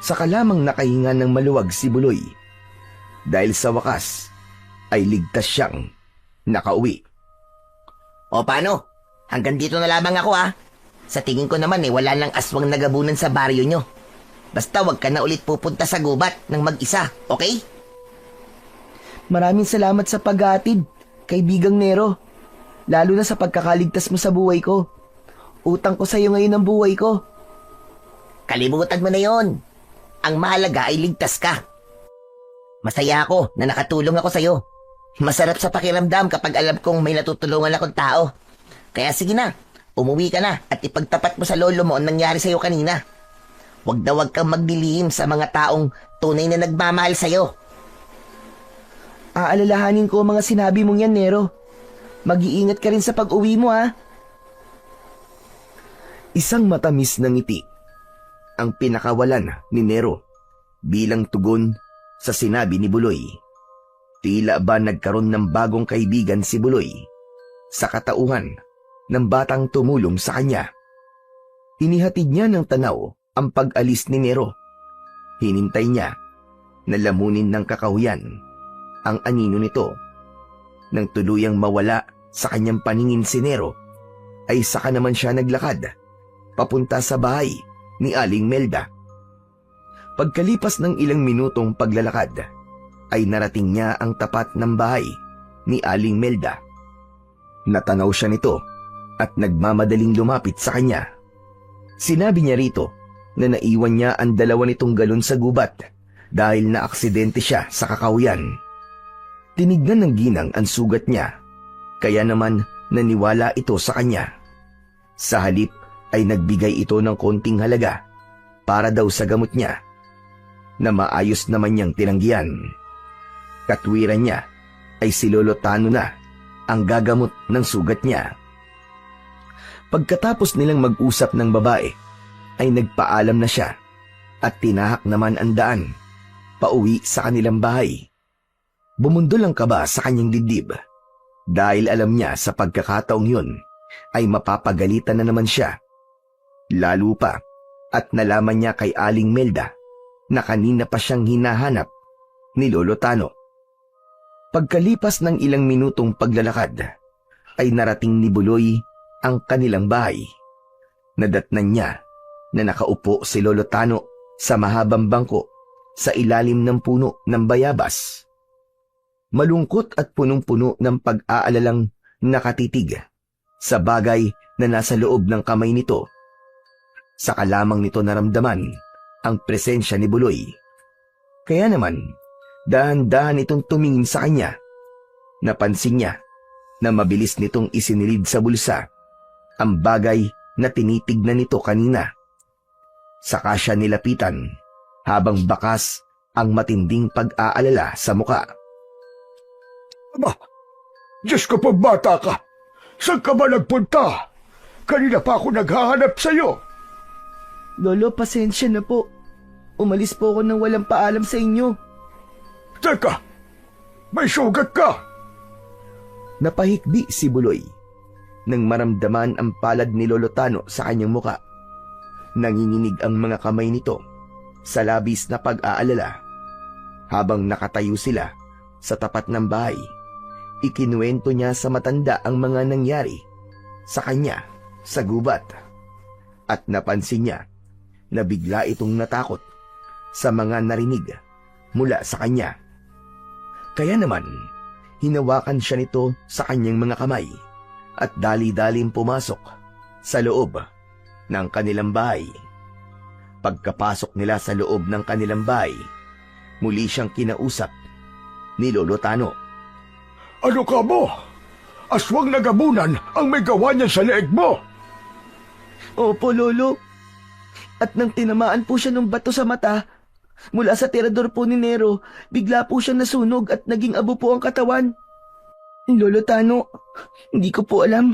Saka lamang nakahinga ng maluwag si Buloy. Dahil sa wakas, ay ligtas siyang nakauwi. O paano? Hanggang dito na lamang ako ah. Sa tingin ko naman wala nang aswang nagabunan sa baryo nyo. Basta wag ka na ulit pupunta sa gubat ng mag-isa, okay? Maraming salamat sa paghatid, kaibigang Nero. Lalo na sa pagkakaligtas mo sa buhay ko. Utang ko sa iyo ngayon ang buhay ko. Kalimutan mo na yon. Ang mahalaga ay ligtas ka. Masaya ako na nakatulong ako sa'yo. Masarap sa pakiramdam kapag alam kong may natutulungan akong tao. Kaya sige na, umuwi ka na at ipagtapat mo sa lolo mo ang nangyari sa'yo kanina. Huwag kang magdilihim sa mga taong tunay na nagmamahal sa'yo. Aalalahanin ko ang mga sinabi mong yan, Nero. Mag-iingat ka rin sa pag-uwi mo, ha? Isang matamis na ngiti ang pinakawalan ni Nero bilang tugon sa sinabi ni Buloy. Tila ba nagkaroon ng bagong kaibigan si Buloy sa katauhan ng batang tumulong sa kanya. Inihatid niya ng tanaw ang pag-alis ni Nero. Hinintay niya na lamunin ng kakahuyan ang anino nito. Nang tuluyang mawala sa kanyang paningin si Nero, ay saka naman siya naglakad papunta sa bahay ni Aling Melda. Pagkalipas ng ilang minutong paglalakad, ay narating niya ang tapat ng bahay ni Aling Melda. Natanaw siya nito at nagmamadaling lumapit sa kanya. Sinabi niya rito na naiwan niya ang dalawa nitong galon sa gubat dahil naaksidente siya sa kakahuyan. Tinignan ng ginang ang sugat niya, kaya naman naniwala ito sa kanya. Sa halip ay nagbigay ito ng konting halaga para daw sa gamot niya, na maayos naman niyang tinanggihan. Katwiran niya ay si Lolo Tano na ang gagamot ng sugat niya. Pagkatapos nilang mag-usap ng babae, ay nagpaalam na siya at tinahak naman ang daan pauwi sa kanilang bahay. Bumundol ang kaba sa kanyang dibdib dahil alam niya sa pagkakataong yun ay mapapagalitan na naman siya. Lalo pa at nalaman niya kay Aling Melda na kanina pa siyang hinahanap ni Lolo Tano. Pagkalipas ng ilang minutong paglalakad, ay narating ni Buloy ang kanilang bahay. Nadatnan niya na nakaupo si Lolo Tano sa mahabang bangko sa ilalim ng puno ng bayabas. Malungkot at punong-puno ng pag-aalalang nakatitig sa bagay na nasa loob ng kamay nito. Saka lamang nito naramdaman ang presensya ni Buloy. Kaya naman, dahan-dahan itong tumingin sa kanya. Napansin niya na mabilis nitong isinilid sa bulsa ang bagay na tinitignan nito kanina. Saka siya nilapitan habang bakas ang matinding pag-aalala sa muka. Aba, Diyos ko po, bata ka! Saan ka ba nagpunta? Kanina pa ako naghahanap sa'yo. Lolo, pasensya na po. Umalis po ako nang walang paalam sa inyo. Teka, may sugat ka! Napahikbi si Buloy nang maramdaman ang palad ni Lolo Tano sa kanyang muka. Nanginginig ang mga kamay nito sa labis na pag-aalala. Habang nakatayo sila sa tapat ng bahay, ikinuwento niya sa matanda ang mga nangyari sa kanya sa gubat. At napansin niya na bigla itong natakot sa mga narinig mula sa kanya. Kaya naman, hinawakan siya nito sa kanyang mga kamay at dali-daling pumasok sa loob ng kanilang bahay. Pagkapasok nila sa loob ng kanilang bahay, muli siyang kinausap ni Lolo Tano. Ano ka mo? Aswang na gabunan ang may gawa niya sa leeg mo! Opo, Lolo. At nang tinamaan po siya ng bato sa mata, mula sa tirador po ni Nero, bigla po siya nasunog at naging abo po ang katawan. Lolo Tano, hindi ko po alam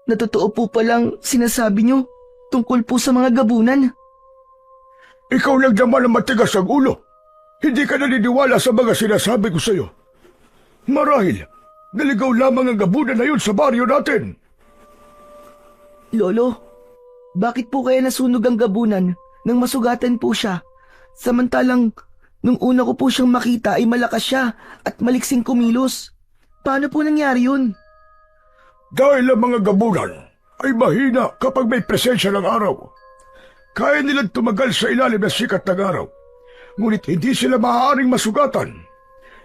na totoo po palang sinasabi niyo tungkol po sa mga gabunan. Ikaw lang naman ang matigas ang ulo. Hindi ka naniniwala sa mga sinasabi ko sa'yo. Marahil, naligaw lamang ang gabunan na yun sa baryo natin. Lolo, bakit po kaya nasunog ang gabunan nang masugatan po siya? Samantalang, nung una ko po siyang makita ay malakas siya at maliksing kumilos. Paano po nangyari yun? Dahil ang mga gabunan ay mahina kapag may presensya ng araw. Kaya nilang tumagal sa ilalim ng sikat ng araw. Ngunit hindi sila maaaring masugatan.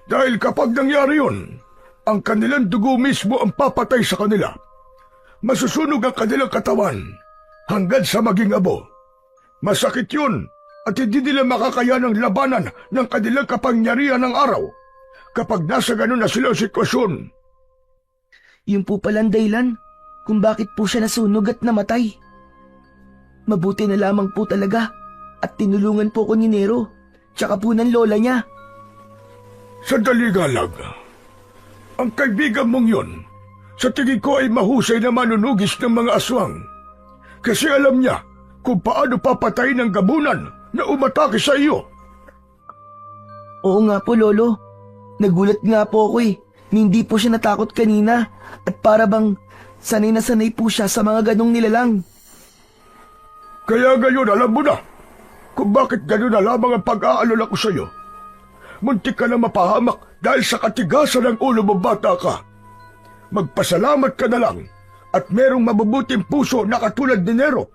Dahil kapag nangyari yun, ang kanilang dugo mismo ang papatay sa kanila. Masusunog ang kanilang katawan hanggang sa maging abo. Masakit yun at hindi nila makakayanang labanan ng kanilang kapangyarihan ng araw. kapag nasa ganun na silang sitwasyon. Yun po palang dahilan kung bakit po siya nasunog at namatay. Mabuti na lamang po talaga at tinulungan po ko ni Nero, tsaka po ng lola niya. Sandali nga lang. Ang kaibigan mong yun, sa tingin ko ay mahusay na manunugis ng mga aswang. Kasi alam niya kung paano papatayin ang gabunan na umatake sa iyo. Oo nga po, Lolo. Nagulat nga po ako na hindi po siya natakot kanina at para bang sanay na sanay po siya sa mga ganong nilalang. Kaya ngayon alam mo na kung bakit gano'n na lamang ang pag-aalala ko sa iyo. Muntik ka na mapahamak dahil sa katigasan ng ulo mo, bata ka. Magpasalamat ka na lang at merong mabubuting puso na katulad ni Nero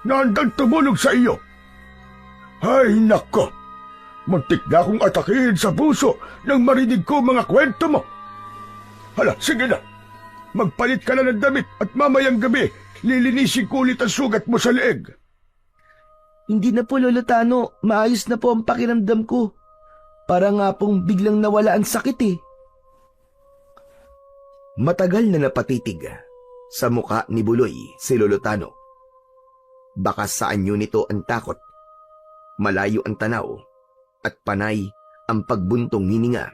na handang tumulong sa iyo. Ay nako, muntik na akong atakihin sa puso nang marinig ko mga kwento mo. Hala, sige na. Magpalit ka na ng damit at mamayang gabi, lilinisin ko ulit ang sugat mo sa leeg. Hindi na po, Lolo Tano. Maayos na po ang pakiramdam ko. Para nga pong biglang nawala ang sakit Matagal na napatitig sa muka ni Buloy si Lolo Tano. Baka sa anyo nito ang takot, malayo ang tanaw, at panay ang pagbuntong hininga.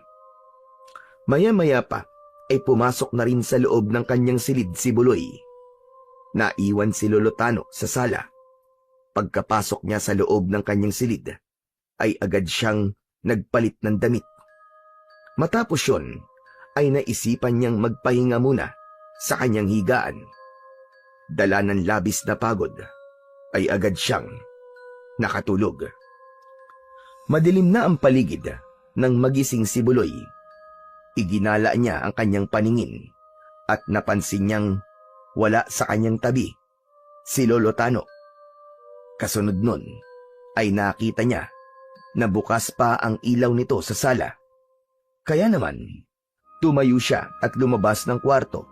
Maya-maya pa ay pumasok na rin sa loob ng kanyang silid si Buloy. Naiwan si Lolo Tano sa sala. Pagkapasok niya sa loob ng kanyang silid, ay agad siyang nagpalit ng damit. Matapos yon, ay naisipan niyang magpahinga muna sa kanyang higaan. Dala ng labis na pagod, ay agad siyang nakatulog. Madilim na ang paligid nang magising si Buloy. Iginala niya ang kanyang paningin at napansin niyang wala sa kanyang tabi si Lolo Tano. Kasunod nun ay nakita niya na bukas pa ang ilaw nito sa sala. Kaya naman, tumayo siya at lumabas ng kwarto.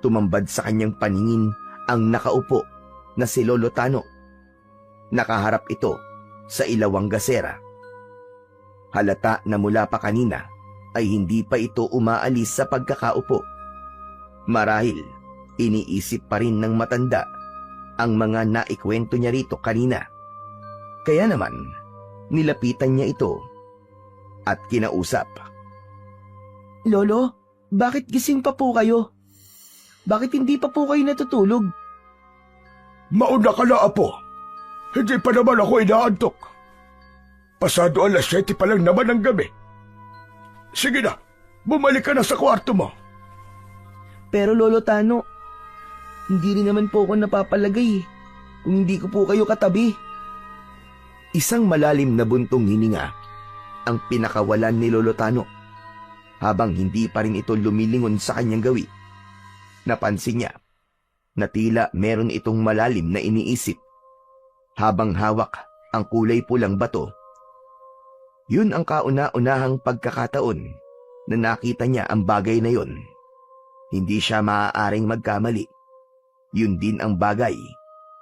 Tumambad sa kanyang paningin ang nakaupo na si Lolo Tano. Nakaharap ito sa ilawang gasera. Halata na mula pa kanina ay hindi pa ito umaalis sa pagkakaupo. Marahil, iniisip pa rin ng matanda ang mga naikwento niya rito kanina. Kaya naman, nilapitan niya ito at kinausap. Lolo, bakit gising pa po kayo? Bakit hindi pa po kayo natutulog? Mauna ka na, apo. Hindi pa naman ako inaantok. Pasado 7:00 pa lang naman ang gabi. Sige na, bumalik ka na sa kwarto mo. Pero Lolo Tano, hindi rin naman po ako napapalagay kung hindi ko po kayo katabi. Isang malalim na buntong hininga ang pinakawalan ni Lolo Tano habang hindi pa rin ito lumilingon sa kanyang gawi. Napansin niya na tila meron itong malalim na iniisip habang hawak ang kulay pulang bato. Yun ang kauna-unahang pagkakataon na nakita niya ang bagay na yun. Hindi siya maaaring magkamali. Yun din ang bagay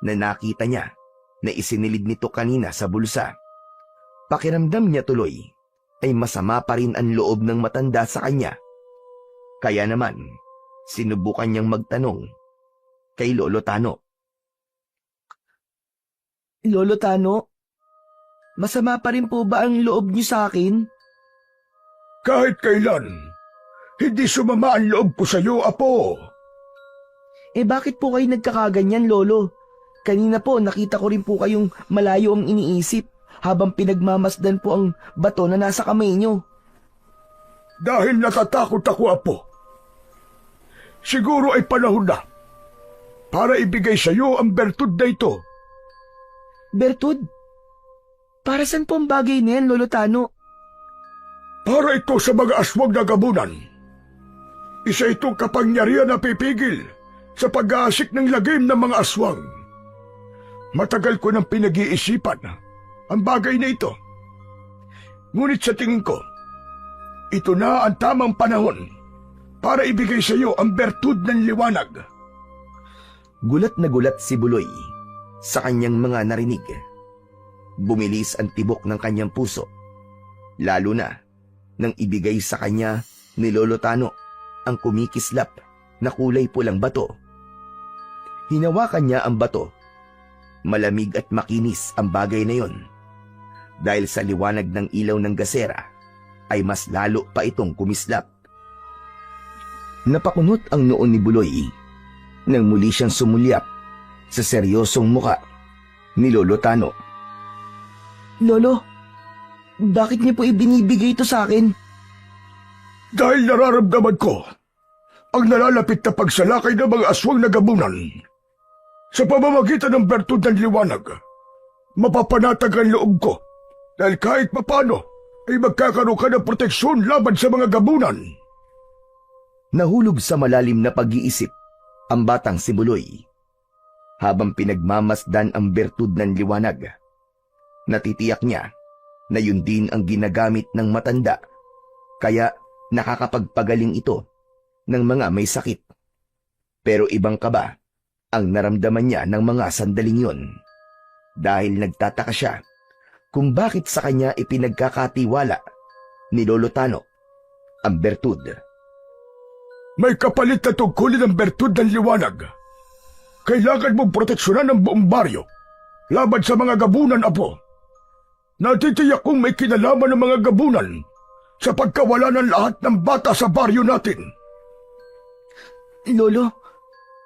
na nakita niya na isinilid nito kanina sa bulsa. Pakiramdam niya tuloy ay masama pa rin ang loob ng matanda sa kanya. Kaya naman, sinubukan niyang magtanong kay Lolo Tano. Lolo Tano, masama pa rin po ba ang loob niyo sa akin? Kahit kailan, hindi sumama ang loob ko sa iyo, apo. Bakit po kayo nagkakaganyan, Lolo? Kanina po nakita ko rin po kayong malayo ang iniisip habang pinagmamasdan po ang bato na nasa kamay niyo. Dahil natatakot ako, apo. Siguro ay panahon na para ibigay sa iyo ang bertud na ito. Bertud? Para saan po ang bagay na yan, Lolo Tano? Para ito sa mga aswang na gabunan. Isa itong kapangyarihan na pipigil sa pag-aasik ng lagim ng mga aswang. Matagal ko nang pinag-iisipan ang bagay na ito. Ngunit sa tingin ko, ito na ang tamang panahon para ibigay sa iyo ang bertud ng liwanag. Gulat na gulat si Buloy sa kanyang mga narinig. Bumilis ang tibok ng kanyang puso, lalo na nang ibigay sa kanya ni Lolo Tano ang kumikislap na kulay pulang bato. Hinawakan niya ang bato. Malamig at makinis ang bagay na yon. Dahil sa liwanag ng ilaw ng gasera, ay mas lalo pa itong kumislap. Napakunot ang noon ni Buloy nang muli siyang sumulyap sa seryosong muka ni Lolo Tano. Lolo, bakit niyo po ibinibigay ito sa akin? Dahil nararamdaman ko ang nalalapit na pagsalakay ng mga aswang na gabunan. Sa pamamagitan ng bertud ng liwanag, mapapanatag ang loob ko dahil kahit papano ay magkakaroon ka ng proteksyon laban sa mga gabunan. Nahulog sa malalim na pag-iisip ang batang si Buloy habang pinagmamasdan ang bertud ng liwanag. Natitiyak niya na yun din ang ginagamit ng matanda, kaya nakakapagpagaling ito ng mga may sakit. Pero ibang kaba ang naramdaman niya ng mga sandaling yon, dahil nagtataka siya kung bakit sa kanya ipinagkakatiwala ni Lolo Tano ang bertud. May kapalit na tungkulin ng bertud ng liwanag. Kailangan mong proteksyonan ng buong baryo laban sa mga gabunan, Apo. Natitiyak kong may kinalaman ng mga gabunan sa pagkawala ng lahat ng bata sa baryo natin. Lolo,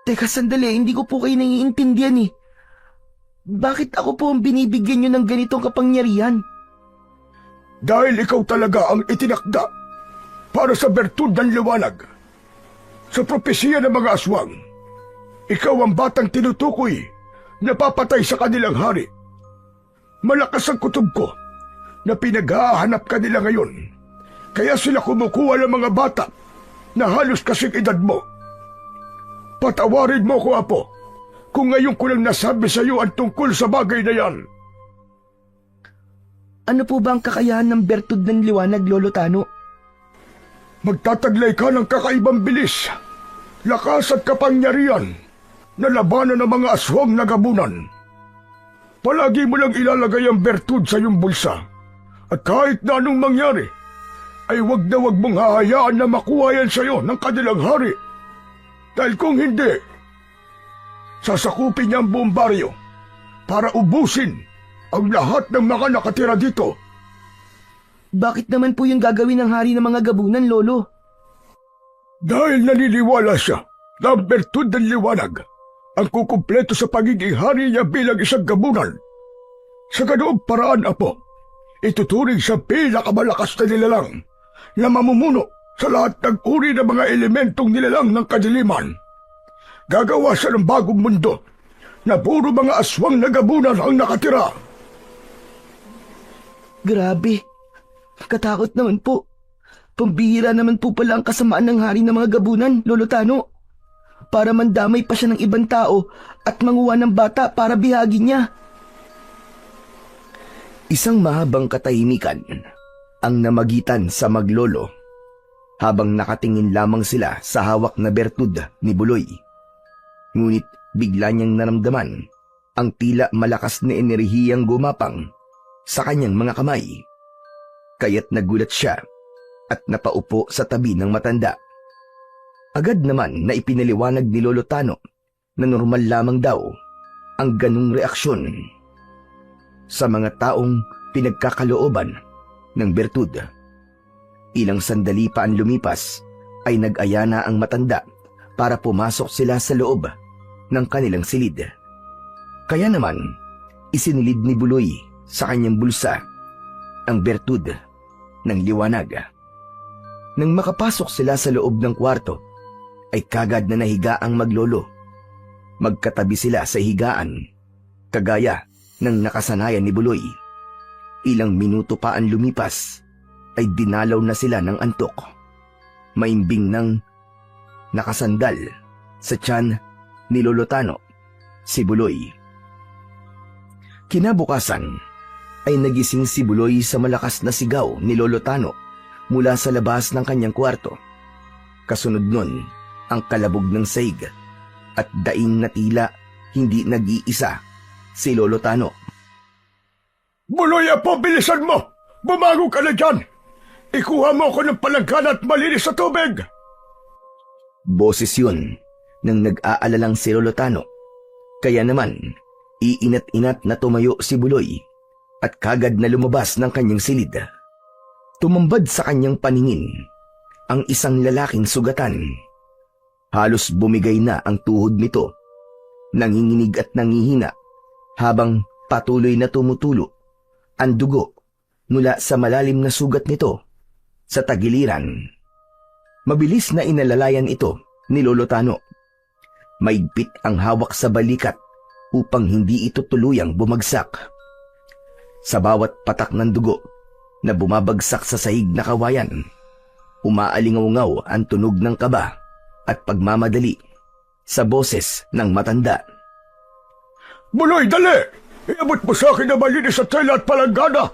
teka sandali, hindi ko po kayo naiintindihan eh. Bakit ako po ang binibigyan niyo ng ganitong kapangyarihan? Dahil ikaw talaga ang itinakda para sa bertud ng liwanag. Sa propesiya ng mga aswang, ikaw ang batang tinutukoy na papatay sa kanilang hari. Malakas ang kutob ko na pinaghahanap ka nila ngayon. Kaya sila kumukuha ng mga bata na halos kasing edad mo. Patawarin mo ko, Apo, kung ngayon ko lang nasabi sa iyo ang tungkol sa bagay na yan. Ano po ba ang kakayahan ng bertud ng liwanag, Lolo Tano? Magtataglay ka ng kakaibang bilis, lakas at kapangyarihan na labanan ng mga aswang na gabunan. Palagi mo lang ilalagay ang bertud sa iyong bulsa, at kahit na anong mangyari, ay wag na wag mong hahayaan na makuha yan sa iyo ng kanilang hari. Dahil kung hindi, sasakupin niya ang buong baryo para ubusin ang lahat ng mga nakatira dito. Bakit naman po yung gagawin ng hari ng mga gabunan, Lolo? Dahil naniniwala siya na ang bertud ng liwanag ang kukumpleto sa pagiging hari niya bilang isang gabunan. Sa ganoong paraan, Apo, ituturing sa pinakamalakas na nilalang na mamumuno sa lahat ng uri ng mga elementong nilalang ng kadiliman. Gagawa siya ng bagong mundo na puro mga aswang na gabunan ang nakatira. Grabe, katakot naman po. Pambihira naman po pala ang kasamaan ng hari ng mga gabunan, Lolo Tano. Para mandamay pa siya ng ibang tao at manguha ng bata para bihagin niya. Isang mahabang katahimikan ang namagitan sa maglolo habang nakatingin lamang sila sa hawak na bertud ni Buloy. Ngunit bigla niyang naramdaman ang tila malakas na enerhiyang gumapang sa kanyang mga kamay. Kaya't nagulat siya at napaupo sa tabi ng matanda. Agad naman na ipinaliwanag ni Lolo Tano na normal lamang daw ang ganung reaksyon sa mga taong pinagkakalooban ng bertud. Ilang sandali pa ang lumipas ay nag-aya na ang matanda para pumasok sila sa loob ng kanilang silid. Kaya naman, isinilid ni Buloy sa kanyang bulsa ang bertud ng liwanag. Nang makapasok sila sa loob ng kwarto, ay kagad na nahiga ang maglolo. Magkatabi sila sa higaan, kagaya ng nakasanayan ni Buloy. Ilang minuto pa ang lumipas, ay dinalaw na sila ng antok. Maimbing nang nakasandal sa tiyan ni Lolo Tano, si Buloy. Kinabukasan, ay nagising si Buloy sa malakas na sigaw ni Lolo Tano mula sa labas ng kanyang kwarto. Kasunod nun, ang kalabog ng saig at daing na tila hindi nag-iisa si Lolo Tano. Buloy, Apo, bilisan mo! Bumago ka na dyan! ikuha mo ako ng palanggana at malinis sa tubig! Boses yun ng nag-aalalang si Lolo Tano. Kaya naman, iinat-inat na tumayo si Buloy at kagad na lumabas ng kanyang silid. Tumambad sa kanyang paningin ang isang lalaking sugatan. Halos bumigay na ang tuhod nito. Nanginginig at nangihina habang patuloy na tumutulo ang dugo mula sa malalim na sugat nito sa tagiliran. Mabilis na inalalayan ito ni Lolo Tano. Maigpit ang hawak sa balikat upang hindi ito tuluyang bumagsak. Sa bawat patak ng dugo na bumabagsak sa sahig na kawayan, umaalingaw-ngaw ang tunog ng kaba at pagmamadali sa boses ng matanda. Buloy, dali! Iabot mo sa akin na malinis sa tela at palanggana!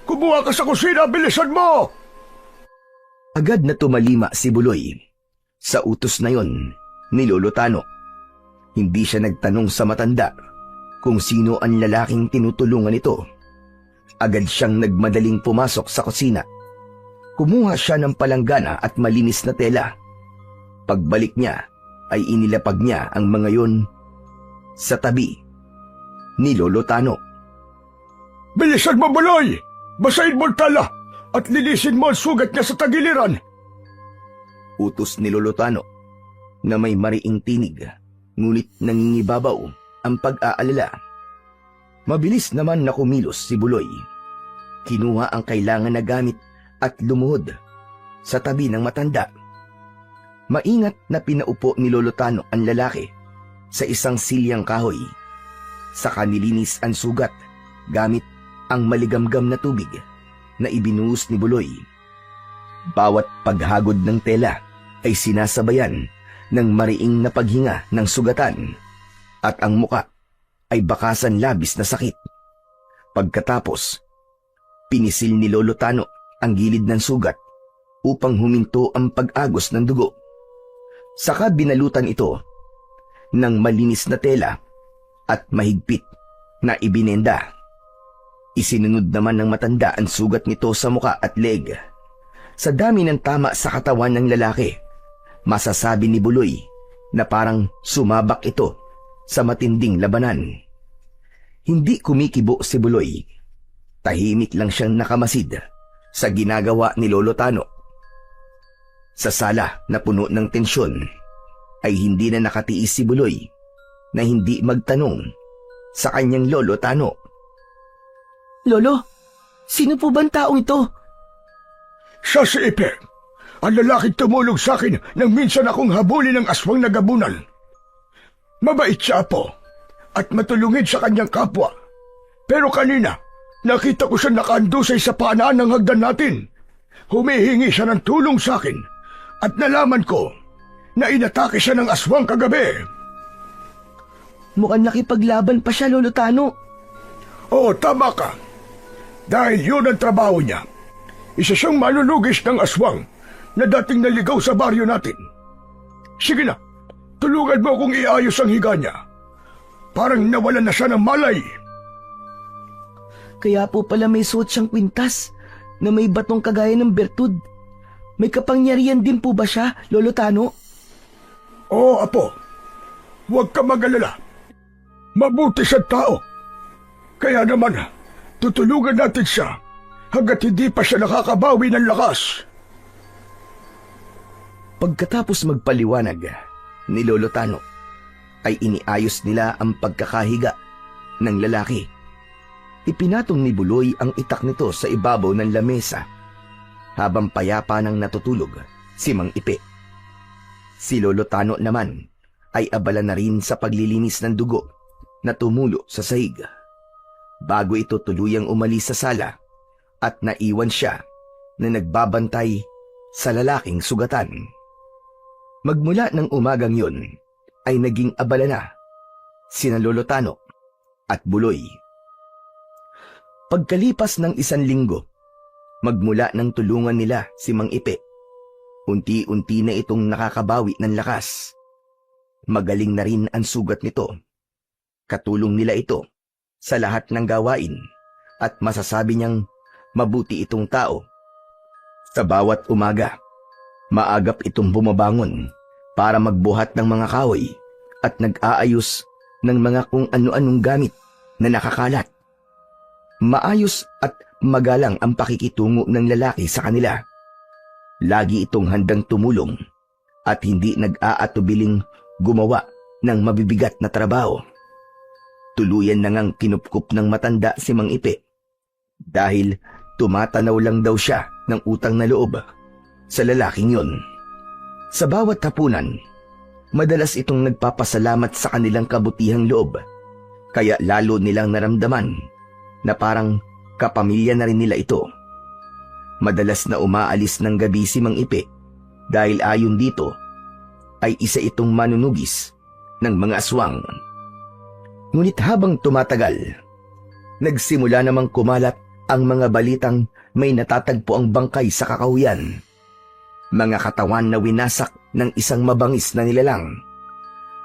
Kumuha ka sa kusina, bilisan mo! Agad na tumalima si Buloy sa utos na yon ni Lolo Tano. Hindi siya nagtanong sa matanda kung sino ang lalaking tinutulungan nito. Agad siyang nagmadaling pumasok sa kusina. Kumuha siya ng palanggana at malinis na tela. Pagbalik niya ay inilapag niya ang mga yon sa tabi ni Lolo Tano. Bilisan mo, Buloy! Basahin mo ang tela at linisin mo ang sugat niya sa tagiliran! Utos ni Lolo Tano na may mariing tinig, ngunit nangingibabaw ang pag-aalala. Mabilis naman na kumilos si Buloy. Kinuha ang kailangan na gamit at lumuhod sa tabi ng matanda. Maingat na pinaupo ni Lolo Tano ang lalaki sa isang silyang kahoy. Saka nilinis ang sugat gamit ang maligamgam na tubig na ibinuhos ni Buloy. Bawat paghagod ng tela ay sinasabayan ng mariing na paghinga ng sugatan at ang muka ay bakasan labis na sakit. Pagkatapos, pinisil ni Lolo Tano ang gilid ng sugat upang huminto ang pag-agos ng dugo. Saka binalutan ito ng malinis na tela at mahigpit na ibinenda. Isinunod naman ng matanda ang sugat nito sa muka at leg. Sa dami ng tama sa katawan ng lalaki, masasabi ni Buloy na parang sumabak ito sa matinding labanan. Hindi kumikibo si Buloy. Tahimik lang siyang nakamasid sa ginagawa ni Lolo Tano. Sa sala na puno ng tensyon, ay hindi na nakatiis si Buloy na hindi magtanong sa kanyang Lolo Tano. Lolo, sino po bang taong ito? Siya si Ipe, ang lalaking tumulong sa akin nang minsan akong habulin ng aswang na gabunan. Mabait siya po at matulungin sa kanyang kapwa. Pero kanina, nakita ko siya nakaandusay sa panaan ng hagdan natin. Humihingi siya ng tulong sa akin at nalaman ko na inatake siya ng aswang kagabi. Mukhang nakipaglaban pa siya, Lolo Tano. Oo, tama ka. Dahil yun ang trabaho niya. Isa siyang manunugis ng aswang na dating naligaw sa baryo natin. Sige na, tulungan mo akong iayos ang higa niya. Parang nawalan na siya ng malay. Kaya po pala may suot siyang kwintas na may batong kagaya ng bertud. May kapangyarihan din po ba siya, Lolo Tano? Oo, Apo. Huwag ka mag-alala. Mabuti siyang tao. Kaya naman, tutulungan natin siya hanggat hindi pa siya nakakabawi ng lakas. Pagkatapos magpaliwanag ni Lolo Tano, ay iniayos nila ang pagkakahiga ng lalaki. Ipinatong ni Buloy ang itak nito sa ibabaw ng lamesa habang payapa nang natutulog si Mang Ipe. Si Lolo Tano naman ay abala na rin sa paglilinis ng dugo na tumulo sa sahig. Bago ito tuluyang umalis sa sala at naiwan siya na nagbabantay sa lalaking sugatan. Magmula ng umagang yon ay naging abala na sina Lolo Tano at Buloy. Pagkalipas ng 1 linggo, magmula ng tulungan nila si Mang Ipe, unti-unti na itong nakakabawi ng lakas. Magaling na rin ang sugat nito. Katulong nila ito sa lahat ng gawain at masasabi niyang mabuti itong tao. Sa bawat umaga, maagap itong bumabangon para magbuhat ng mga kahoy at nag-aayos ng mga kung ano-anong gamit na nakakalat. Maayos at magalang ang pakikitungo ng lalaki sa kanila. Lagi itong handang tumulong at hindi nag-aatubiling gumawa ng mabibigat na trabaho. Tuluyan na ngang kinupkup ng matanda si Mang Ipe dahil tumatanaw lang daw siya ng utang na loob sa lalaking yon. Sa bawat hapunan, madalas itong nagpapasalamat sa kanilang kabutihang loob, kaya lalo nilang naramdaman na parang kapamilya na rin nila ito. Madalas na umaalis ng gabi si Mang Ipe dahil ayon dito ay isa itong manunugis ng mga aswang. Ngunit habang tumatagal, nagsimula namang kumalat ang mga balitang may natatagpo ang bangkay sa kakahuyan. Mga katawan na winasak ng isang mabangis na nilalang.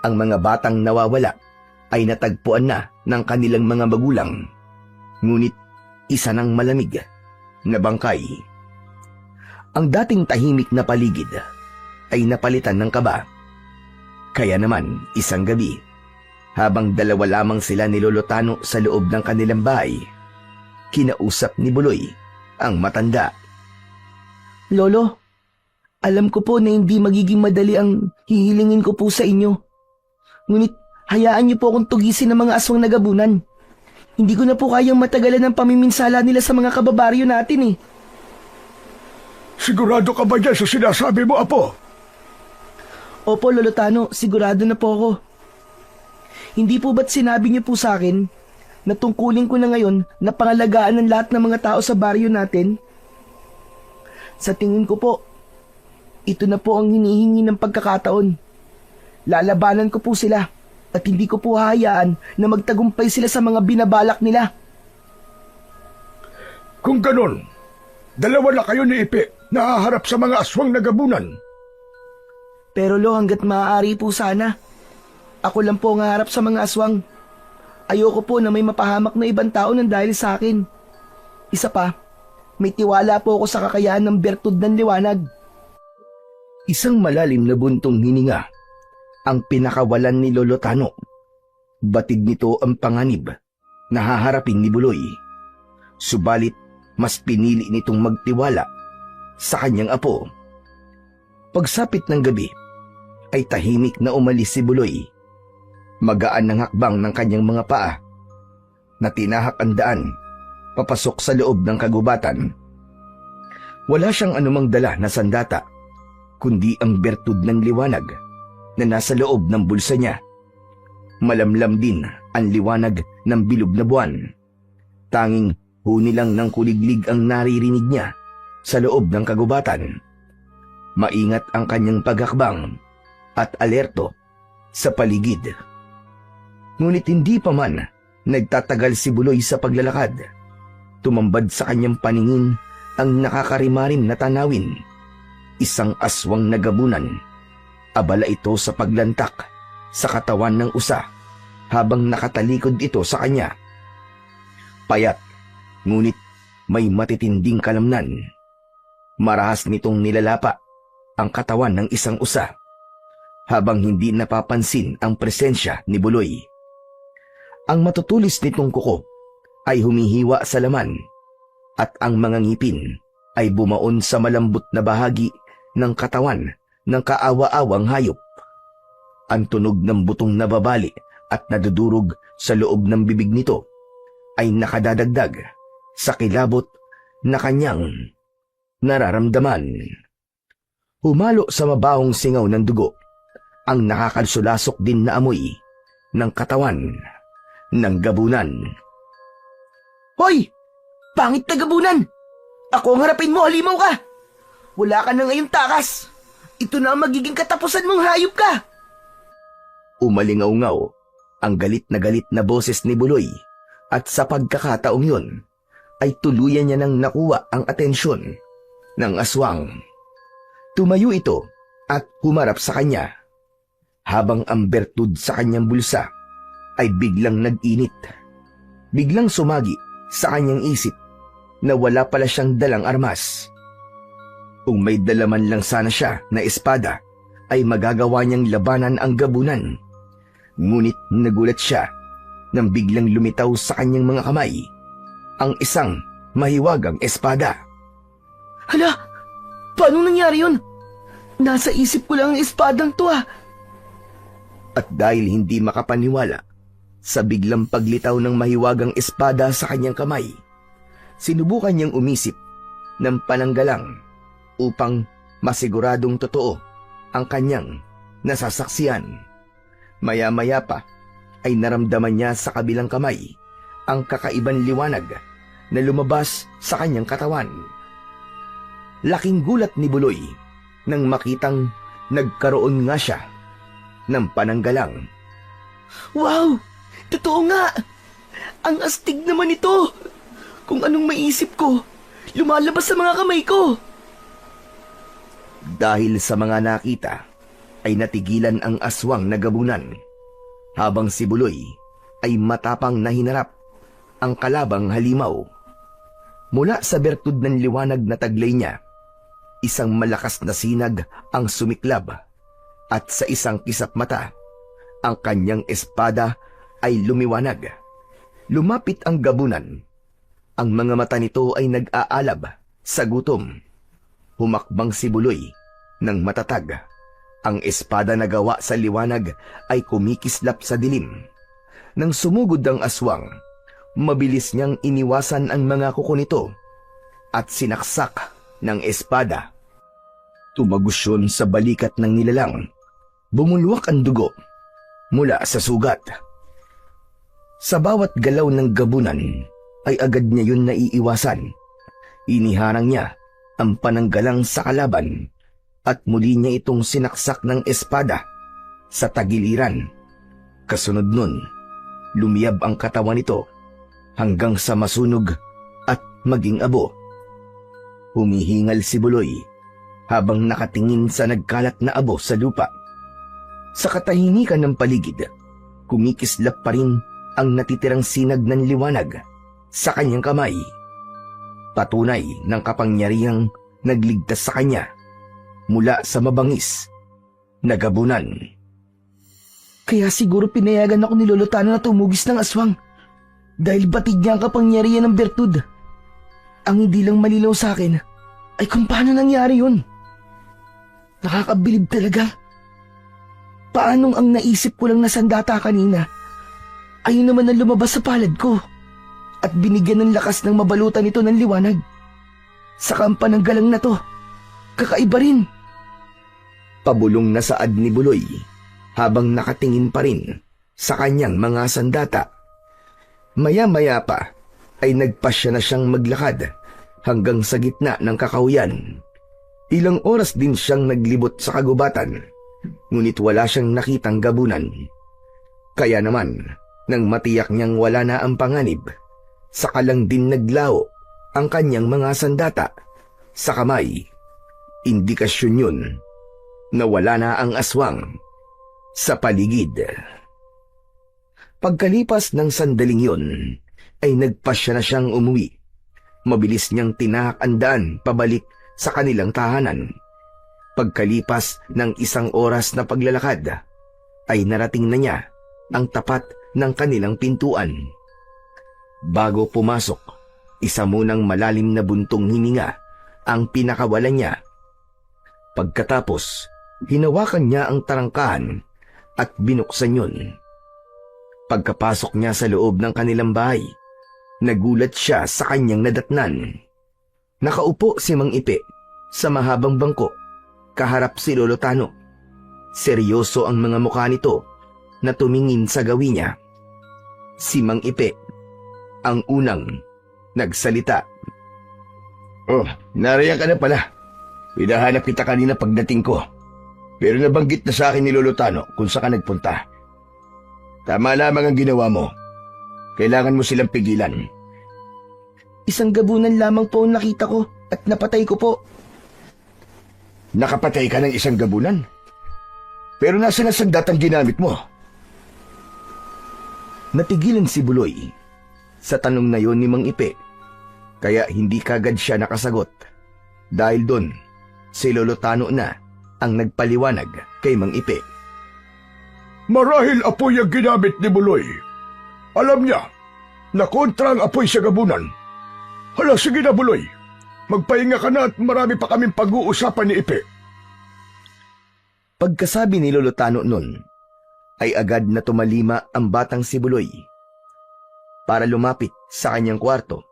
Ang mga batang nawawala ay natagpuan na ng kanilang mga magulang. Ngunit isa ng malamig na bangkay. Ang dating tahimik na paligid ay napalitan ng kaba. Kaya naman, isang gabi, habang dalawa lamang sila ni Lolo Tano sa loob ng kanilang bahay, kinausap ni Buloy ang matanda. Lolo, alam ko po na hindi magiging madali ang hihilingin ko po sa inyo. Ngunit hayaan niyo po akong tugisin ng mga aswang nagabunan. Hindi ko na po kayang matagalan ng pamiminsala nila sa mga kababaryo natin eh. Sigurado ka ba dyan sa sinasabi mo, Apo? Opo, Lolo Tano, sigurado na po ako. Hindi po ba't sinabi niyo po sa akin na tungkulin ko na ngayon na pangalagaan ng lahat ng mga tao sa baryo natin? Sa tingin ko po, ito na po ang hinihingi ng pagkakataon. Lalabanan ko po sila at hindi ko po hahayaan na magtagumpay sila sa mga binabalak nila. Kung ganon, dalawa na kayo ni Ipe na haharap sa mga aswang nagabunan. Pero lo, hanggat maaari po sana, ako lang po ang haharap sa mga aswang. Ayoko po na may mapahamak na ibang tao ng dahil sa akin. Isa pa, may tiwala po ako sa kakayahan ng bertud ng liwanag. Isang malalim na buntong hininga ang pinakawalan ni Lolo Tano. Batid nito ang panganib na haharapin ni Buloy. Subalit, mas pinili nitong magtiwala sa kanyang apo. Pagsapit ng gabi, ay tahimik na umalis si Buloy. Magaan ng hakbang ng kanyang mga paa na tinahak ang daan papasok sa loob ng kagubatan. Wala siyang anumang dala na sandata, kundi ang bertud ng liwanag na nasa loob ng bulsa niya. Malamlam din ang liwanag ng bilog na buwan. Tanging huni lang ng kuliglig ang naririnig niya sa loob ng kagubatan. Maingat ang kanyang paghakbang at alerto sa paligid. Ngunit hindi pa man nagtatagal si Buloy sa paglalakad. Tumambad sa kanyang paningin ang nakakarimarim na tanawin. Isang aswang nagabunan. Abala ito sa paglantak sa katawan ng usa habang nakatalikod ito sa kanya. Payat, ngunit may matitinding kalamnan. Marahas nitong nilalapa ang katawan ng isang usa habang hindi napapansin ang presensya ni Buloy. Ang matutulis nitong kuko ay humihiwa sa laman at ang mga ngipin ay bumaon sa malambot na bahagi ng katawan ng kaawa-awang hayop. Ang tunog ng butong nababali at nadudurog sa loob ng bibig nito ay nakadadagdag sa kilabot na kanyang nararamdaman. Humalo sa mabahong singaw ng dugo ang nakakalsulasok din na amoy ng katawan ng gabunan. Hoy! Pangit na gabunan! Ako ang harapin mo, halimaw ka! Wala ka na ngayong takas! Ito na ang magiging katapusan mong hayop ka! Umalingaw-ngaw ang galit na boses ni Buloy at sa pagkakataong yun ay tuluyan niya nang nakuha ang atensyon ng aswang. Tumayo ito at humarap sa kanya habang ang bertud sa kanyang bulsa ay biglang nag-init. Biglang sumagi sa kanyang isip na wala pala siyang dalang armas. Kung may dalaman lang sana siya na espada, ay magagawa niyang labanan ang gabunan. Ngunit nagulat siya nang biglang lumitaw sa kanyang mga kamay ang isang mahiwagang espada. Hala! Paano nangyari yun? Nasa isip ko lang ang espadang to ah. At dahil hindi makapaniwala sa biglang paglitaw ng mahiwagang espada sa kanyang kamay, sinubukan niyang umisip ng pananggalang upang masiguradong totoo ang kanyang nasasaksiyan. Maya-maya pa ay naramdaman niya sa kabilang kamay ang kakaibang liwanag na lumabas sa kanyang katawan. Laking gulat ni Buloy nang makitang nagkaroon nga siya ng pananggalang. Wow! Totoo nga! Ang astig naman ito! Kung anong maisip ko, lumalabas sa mga kamay ko! Dahil sa mga nakita, ay natigilan ang aswang na gabunan, habang si Buloy ay matapang na hinarap ang kalabang halimaw. Mula sa bertud ng liwanag na taglay niya, isang malakas na sinag ang sumiklab, at sa isang kisap mata, ang kanyang espada ay lumiwanag. Lumapit ang gabunan. Ang mga mata nito ay nag-aalab sa gutom. Humakbang si Buloy ng matatag. Ang espada na gawa sa liwanag ay kumikislap sa dilim. Nang sumugod ang aswang, mabilis niyang iniwasan ang mga kuko nito at sinaksak ng espada. Tumagos yun sa balikat ng nilalang. Bumulwak ang dugo mula sa sugat. Sa bawat galaw ng gabunan ay agad niya yun naiiwasan. Iniharang niya ang pananggalang sa kalaban at muli niya itong sinaksak ng espada sa tagiliran. Kasunod nun, lumiyab ang katawan nito hanggang sa masunog at maging abo. Humihingal si Buloy habang nakatingin sa nagkalat na abo sa lupa. Sa katahimikan ng paligid, kumikislap pa rin ang natitirang sinag ng liwanag sa kanyang kamay. Patunay ng kapangyarihang nagligtas sa kanya mula sa mabangis na gabunan. Kaya siguro pinayagan ako ni Lolo Tano na tumugis ng aswang dahil batid niya ang kapangyarihan ng bertud. Ang hindi lang malinaw sa akin ay kung paano nangyari yun. Nakakabilib talaga. Paanong ang naisip ko lang na sandata kanina ayun naman ang lumabas sa palad ko at binigyan ng lakas ng mabalutan ito ng liwanag. Sa kampananggalang na to, kakaiba rin. Pabulong na saad ni Buloy habang nakatingin pa rin sa kanyang mga sandata. Maya-maya pa ay nagpasya na siyang maglakad hanggang sa gitna ng kakahuyan. Ilang oras din siyang naglibot sa kagubatan, ngunit wala siyang nakitang gabunan. Kaya naman, nang matiyak niyang wala na ang panganib, saka lang din naglaho ang kanyang mga sandata sa kamay. Indikasyon yun na wala na ang aswang sa paligid. Pagkalipas ng sandaling yun, ay nagpasya na siyang umuwi. Mabilis niyang tinahak ang daan pabalik sa kanilang tahanan. Pagkalipas ng 1 oras na paglalakad, ay narating na niya ang tapat ng kanilang pintuan. Bago pumasok, isa munang malalim na buntong hininga ang pinakawalan niya. Pagkatapos, hinawakan niya ang tarangkahan at binuksan yun. Pagkapasok niya sa loob ng kanilang bahay, nagulat siya sa kanyang nadatnan. Nakaupo si Mang Ipe sa mahabang bangko, kaharap si Lolo Tano. Seryoso ang mga mukha nito na tumingin sa gawi niya. Si Mang Ipe ang unang nagsalita. Oh, nariyan ka na pala. Hinahanap kita kanina pagdating ko. Pero nabanggit na sa akin ni Lolo Tano kung saan ka nagpunta. Tama lamang ang ginawa mo. Kailangan mo silang pigilan. Isang gabunan lamang po ang nakita ko at napatay ko po. Nakapatay ka ng isang gabunan? Pero nasa na sandatang ginamit mo? Natigilan si Buloy sa tanong na yon ni Mang Ipe, kaya hindi kagad siya nakasagot. Dahil doon, Si Lolo Tano na ang nagpaliwanag kay Mang Ipe. Marahil apoy ang ginamit ni Buloy. Alam niya na kontra ang apoy sa gabunan. Hala, sige na Buloy. Magpahinga ka na at marami pa kaming pag-uusapan ni Ipe. Pagkasabi ni Lolo Tano nun, ay agad na tumalima ang batang si Buloy. Para lumapit sa kanyang kwarto,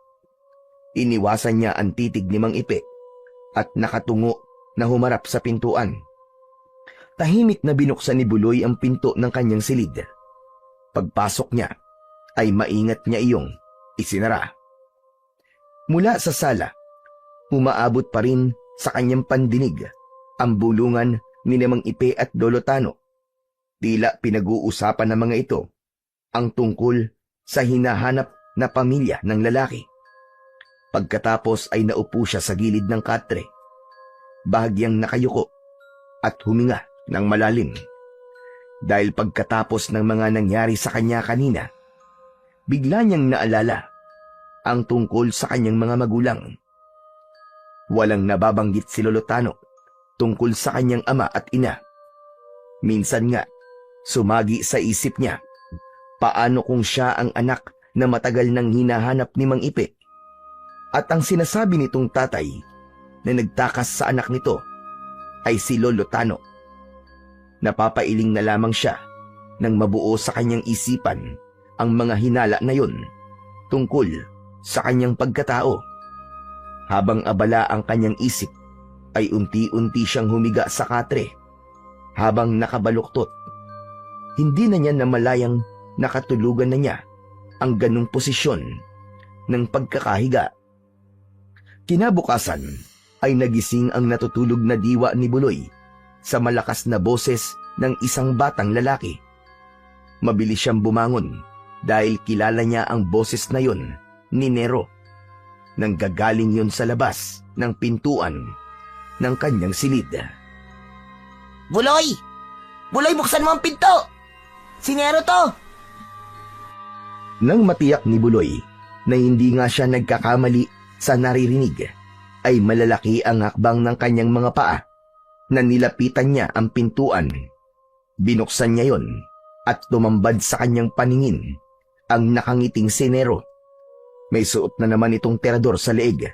iniwasan niya ang titig ni Mang Ipe at nakatungo na humarap sa pintuan. Tahimik na binuksan ni Buloy ang pinto ng kanyang silid. Pagpasok niya, ay maingat niya iyong isinara. Mula sa sala, umaabot pa rin sa kanyang pandinig ang bulungan ni Mang Ipe at Lolo Tano. Tila pinag-uusapan ng mga ito ang tungkol sa hinahanap na pamilya ng lalaki. Pagkatapos ay naupo siya sa gilid ng katre, bahagyang nakayuko at huminga ng malalim. Dahil pagkatapos ng mga nangyari sa kanya kanina, bigla niyang naalala ang tungkol sa kanyang mga magulang. Walang nababanggit si Lolo Tano tungkol sa kanyang ama at ina. Minsan nga, sumagi sa isip niya, paano kung siya ang anak na matagal nang hinahanap ni Mang Ipe? At ang sinasabi nitong tatay na nagtakas sa anak nito ay si Lolo Tano. Napapailing na lamang siya nang mabuo sa kanyang isipan ang mga hinala na yun tungkol sa kanyang pagkatao. Habang abala ang kanyang isip, ay unti-unti siyang humiga sa katre. Habang nakabaluktot, hindi na niya namalayang nakatulugan na niya ang ganong posisyon ng pagkakahiga. Kinabukasan ay nagising ang natutulog na diwa ni Buloy sa malakas na boses ng isang batang lalaki. Mabilis siyang bumangon dahil kilala niya ang boses na yon ni Nero. Nanggagaling yon sa labas ng pintuan ng kanyang silid. Buloy! Buloy, buksan mo ang pinto! Si Nero to! Nang matiyak ni Buloy na hindi nga siya nagkakamali sa naririnig, ay malalaki ang hakbang ng kanyang mga paa na nilapitan niya ang pintuan. Binuksan niya yon at tumambad sa kanyang paningin ang nakangiting si Nero. May suot na naman itong terador sa leeg.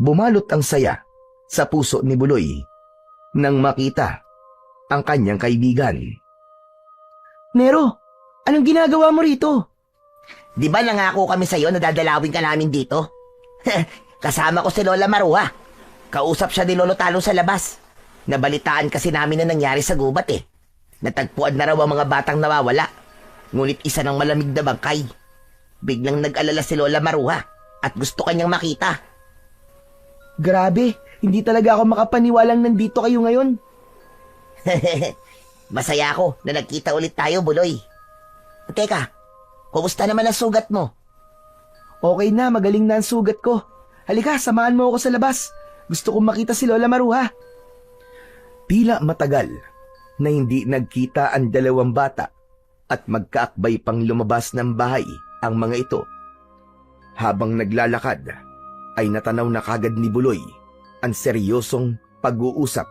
Bumalot ang saya sa puso ni Buloy nang makita ang kanyang kaibigan. Nero, anong ginagawa mo rito? Di ba nangako kami sa'yo na dadalawin ka namin dito? Kasama ko si Lola Marua. Kausap siya ni Lolo Talo sa labas. Nabalitaan kasi namin na nangyari sa gubat eh. Natagpuan na raw ang mga batang nawawala. Ngunit isa ng malamig na bangkay. Biglang nag-alala si Lola Marua at gusto kanyang makita. Grabe, hindi talaga ako makapaniwalang nandito kayo ngayon. Masaya ako na nagkita ulit tayo, Buloy. Teka, kumusta naman ang sugat mo? Okay na, magaling na ang sugat ko. Halika, samahan mo ako sa labas. Gusto kong makita si Lola Maruha. Tila matagal na hindi nagkita ang dalawang bata at magkaakbay pang lumabas ng bahay ang mga ito. Habang naglalakad, ay natanaw na kagad ni Buloy ang seryosong pag-uusap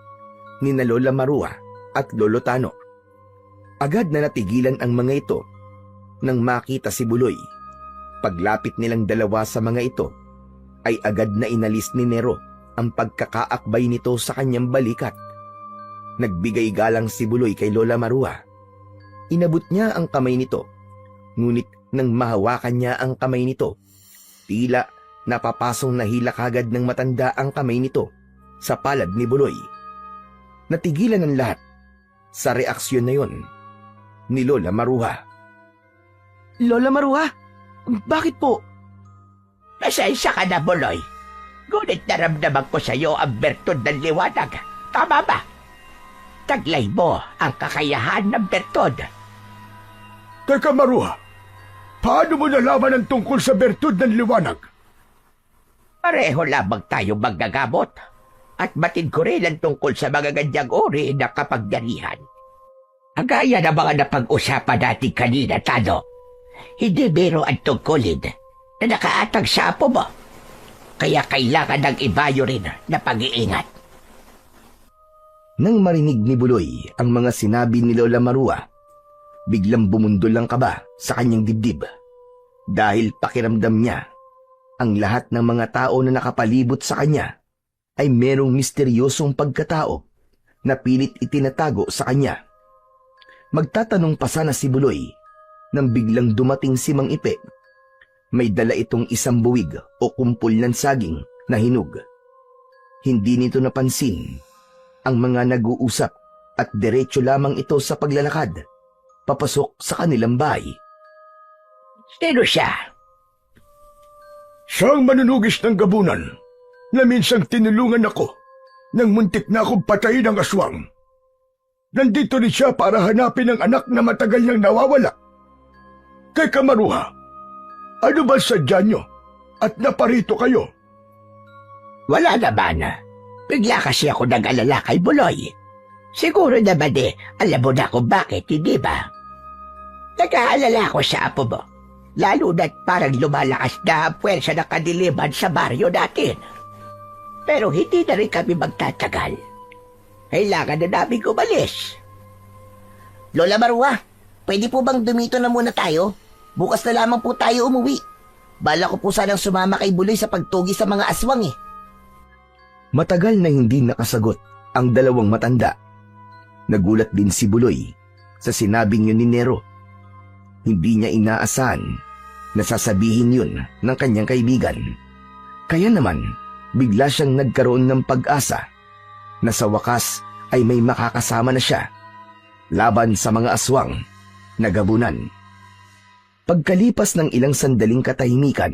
ni na Lola Marua at Lolo Tano. Agad na natigilan ang mga ito nang makita si Buloy. Paglapit nilang dalawa sa mga ito, ay agad na inalis ni Nero ang pagkakaakbay nito sa kanyang balikat. Nagbigay galang si Buloy kay Lola Marua. Inabot niya ang kamay nito, ngunit nang mahawakan niya ang kamay nito, tila napapasong nahila kagad ng matanda ang kamay nito sa palad ni Buloy. Natigilan ang lahat sa reaksyon na yon ni Lola Maruha. Lola Maruha, bakit po? Pasensya ka na, Buloy. Ngunit naramdaman ko sa iyo ang bertud ng liwanag. Tama ba? Taglay mo ang kakayahan ng bertud. Teka Marua, paano mo nalaman ang tungkol sa bertud ng liwanag? Pareho lamang tayo maggagamot at batid ko rin ang tungkol sa mga ganyang uri na kapangyarihan. Ang gaya ng mga napag-usapan natin kanina, Tano, hindi biro ang tungkulin na nakaatag sa apo mo. Kaya kailangan ng ibayo rin na pag-iingat. Nang marinig ni Buloy ang mga sinabi ni Lola Marua, biglang bumundol ang kaba sa kanyang dibdib. Dahil pakiramdam niya, ang lahat ng mga tao na nakapalibot sa kanya ay merong misteryosong pagkatao na pilit itinatago sa kanya. Magtatanong pa sana si Buloy nang biglang dumating si Mang Ipe. May dala itong isang buwig o kumpol ng saging na hinog. Hindi nito napansin ang mga nag-uusap at diretso lamang ito sa paglalakad papasok sa kanilang bahay. Sino siya? Siyang manunugis ng gabunan na minsang tinulungan ako nang muntik na akong patayin ng aswang. Nandito rin siya para hanapin ang anak na matagal niyang nawawala. Teka Maruha, ano ba sadya niyo at naparito kayo? Wala naman. Bigla kasi ako nag-alala kay Buloy. Siguro naman alam mo na kung bakit, hindi ba? Nag-aalala ako sa apo mo. Lalo na't parang lumalakas na ang puwersa ng kadiliman sa baryo natin. Pero hindi na rin kami magtatagal. Kailangan na namin umalis. Lola Marua, pwede po bang dumito na muna tayo? Bukas na lamang po tayo umuwi. Bala ko po sanang sumama kay Buloy sa pagtugi sa mga aswang eh. Matagal na hindi nakasagot ang dalawang matanda. Nagulat din si Buloy sa sinabing yun ni Nero. Hindi niya inaasahan na sasabihin yun ng kanyang kaibigan. Kaya naman, bigla siyang nagkaroon ng pag-asa na sa wakas ay may makakasama na siya laban sa mga aswang na gabunan. Pagkalipas ng ilang sandaling katahimikan,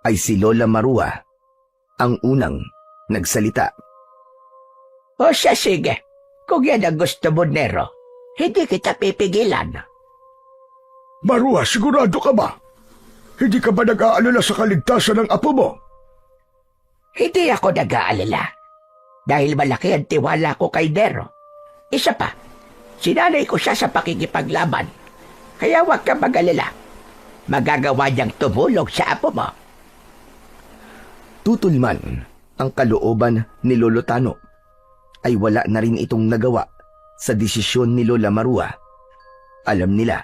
ay si Lola Marua ang unang nagsalita. O siya sige, kung yan ang gusto mo, Nero, hindi kita pipigilan. Maruha, sigurado ka ba? Hindi ka ba nag-aalala sa kaligtasan ng apo mo? Hindi ako nag-aalala. Dahil malaki ang tiwala ko kay Nero. Isa pa, sinanay ko siya sa pakikipaglaban. Kaya huwag ka mag-alala. Magagawa niyang tumulong sa apo mo. Tutol man ang kalooban ni Lolo Tano, ay wala na rin itong nagawa sa desisyon ni Lola Marua. Alam nila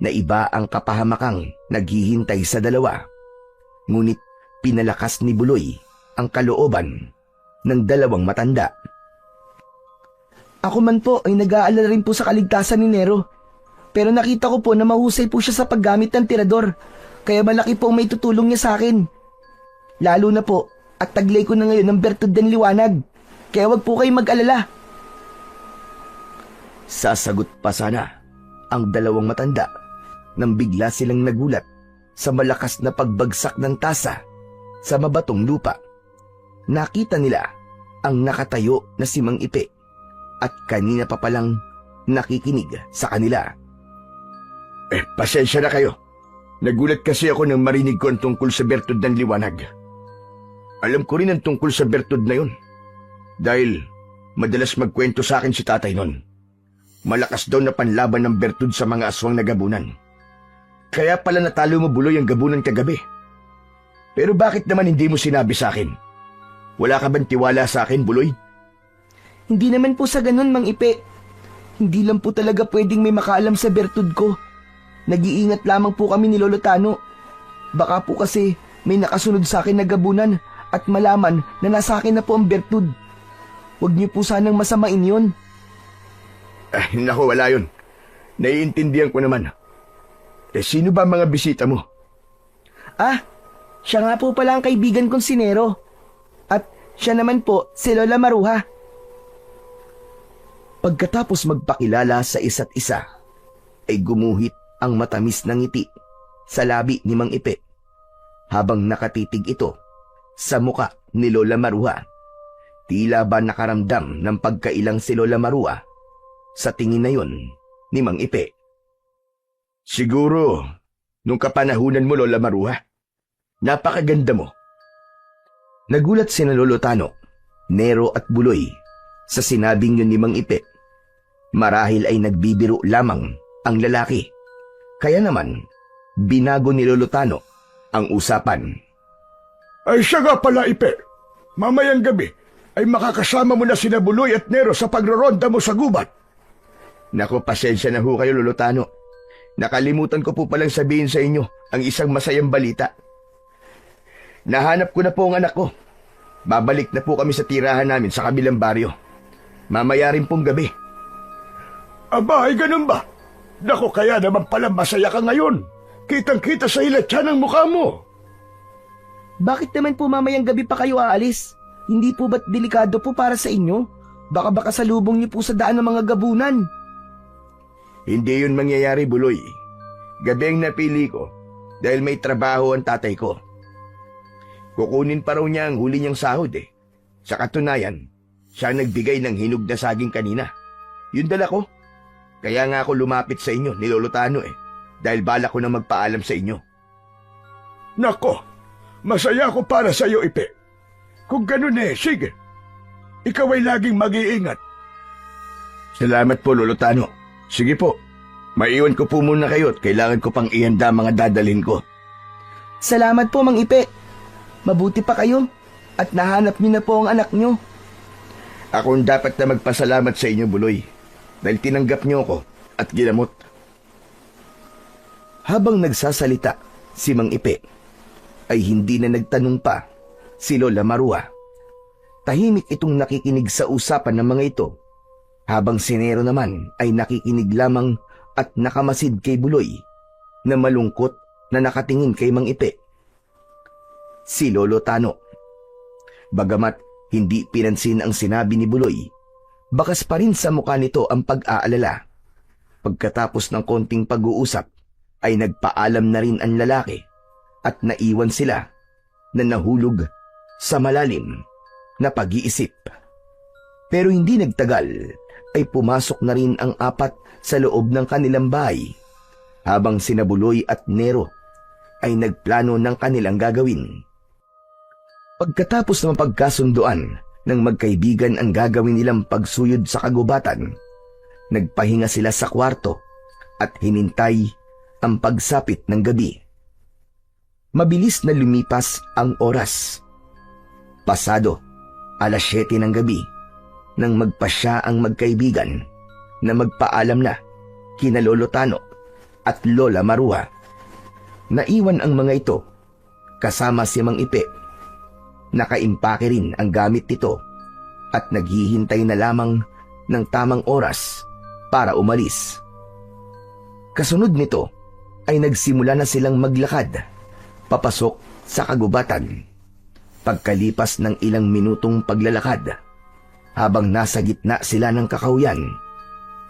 na iba ang kapahamakang naghihintay sa dalawa. Ngunit pinalakas ni Buloy ang kalooban ng dalawang matanda. Ako man po ay nag-aalala rin po sa kaligtasan ni Nero. Pero nakita ko po na mahusay po siya sa paggamit ng tirador. Kaya malaki po ang may tutulong niya sa akin. Lalo na po at taglay ko na ngayon ng bertud ng liwanag. Kaya wag po kayong mag-alala. Sasagot pa sana ang dalawang matanda nang bigla silang nagulat sa malakas na pagbagsak ng tasa sa mabatong lupa. Nakita nila ang nakatayo na si Mang Ipe at kanina pa palang nakikinig sa kanila. Pasensya na kayo. Nagulat kasi ako nang marinig ko ang tungkol sa bertud ng liwanag. Alam ko rin ang tungkol sa bertud na yun. Dahil madalas magkwento sa akin si tatay nun. Malakas daw na panlaban ng bertud sa mga aswang na gabunan. Kaya pala natalo mo Buloy ang gabunan kagabi. Pero bakit naman hindi mo sinabi sa akin? Wala ka bang tiwala sa akin, Buloy? Hindi naman po sa ganun, Mang Ipe. Hindi lang po talaga pwedeng may makaalam sa bertud ko. Nag-iingat lamang po kami ni Lolo Tano. Baka po kasi may nakasunod sa akin na gabunan at malaman na nasa akin na po ang bertud. Huwag niyo po sanang masamain yun. Naku, wala yun. Naiintindihan ko naman. Sino ba ang mga bisita mo? Siya nga po pala ang kaibigan kong si Nero. At siya naman po si Lola Maruha. Pagkatapos magpakilala sa isa't isa, ay gumuhit ang matamis na ngiti sa labi ni Mang Ipe habang nakatitig ito sa muka ni Lola Marua. Tila ba nakaramdam ng pagkailang si Lola Marua sa tingin na yon ni Mang Ipe. Siguro, nung kapanahunan mo, Lola Marua, napakaganda mo. Nagulat sina Lolo Tano, Nero at Buloy sa sinabing yun ni Mang Ipe. Marahil ay nagbibiro lamang ang lalaki. Kaya naman, binago ni Lolo Tano ang usapan. Ay siya nga pala, Ipe. Mamayang gabi, ay makakasama mo na sina Buloy at Nero sa pagroronda mo sa gubat. Naku, pasensya na ho kayo, Lolo Tano. Nakalimutan ko po palang sabihin sa inyo ang isang masayang balita. Nahanap ko na po ang anak ko. Babalik na po kami sa tirahan namin sa kabilang baryo. Mamaya rin pong gabi. Aba, ay ganun ba? Naku, kaya naman pala masaya ka ngayon. Kitang-kita sa ilatsa ng mukha mo. Bakit naman po mamayang gabi pa kayo aalis? Hindi po ba't delikado po para sa inyo? Baka salubong niyo po sa daan ng mga gabunan. Hindi yun mangyayari, Buloy. Gabi ang napili ko dahil may trabaho ang tatay ko. Kukunin pa raw niya ang huli niyang sahod eh. Sa katunayan, siya nagbigay ng hinog na saging kanina. Yun dala ko. Kaya nga ako lumapit sa inyo ni Lolo Tano eh. Dahil bala ko na magpaalam sa inyo. Nako, masaya ako para sa iyo, Ipe. Kung ganun sige. Ikaw ay laging mag-iingat. Salamat po, Lolo Tano. Sige po. Maiwan ko po muna kayo at kailangan ko pang ihanda mga dadalhin ko. Salamat po, Mang Ipe. Mabuti pa kayo at nahanap niyo na po ang anak niyo. Ako ang dapat na magpasalamat sa inyo, Buloy. Dahil tinanggap niyo ako at ginamot. Habang nagsasalita, si Mang Ipe ay hindi na nagtanong pa si Lola Marua. Tahimik itong nakikinig sa usapan ng mga ito, habang si Nero naman ay nakikinig lamang at nakamasid kay Buloy na malungkot na nakatingin kay Mang Ipe. Si Lolo Tano, bagamat hindi pinansin ang sinabi ni Buloy, bakas pa rin sa mukha nito ang pag-aalala. Pagkatapos ng konting pag-uusap, ay nagpaalam na rin ang lalaki at naiwan sila na nahulog sa malalim na pag-iisip. Pero hindi nagtagal ay pumasok na rin ang apat sa loob ng kanilang bahay habang sina Buloy at Nero ay nagplano ng kanilang gagawin. Pagkatapos ng pagkasunduan ng magkaibigan ang gagawin nilang pagsuyod sa kagubatan, nagpahinga sila sa kwarto at hinintay ang pagsapit ng gabi. Mabilis na lumipas ang oras. Pasado, 7:00 ng gabi, nang magpasya ang magkaibigan na magpaalam na kina Lolo Tano at Lola Marua. Naiwan ang mga ito kasama si Mang Ipe. Nakaimpake rin ang gamit nito at naghihintay na lamang ng tamang oras para umalis. Kasunod nito ay nagsimula na silang maglakad papasok sa kagubatan. Pagkalipas ng ilang minutong paglalakad, habang nasa gitna sila ng kakahuyan,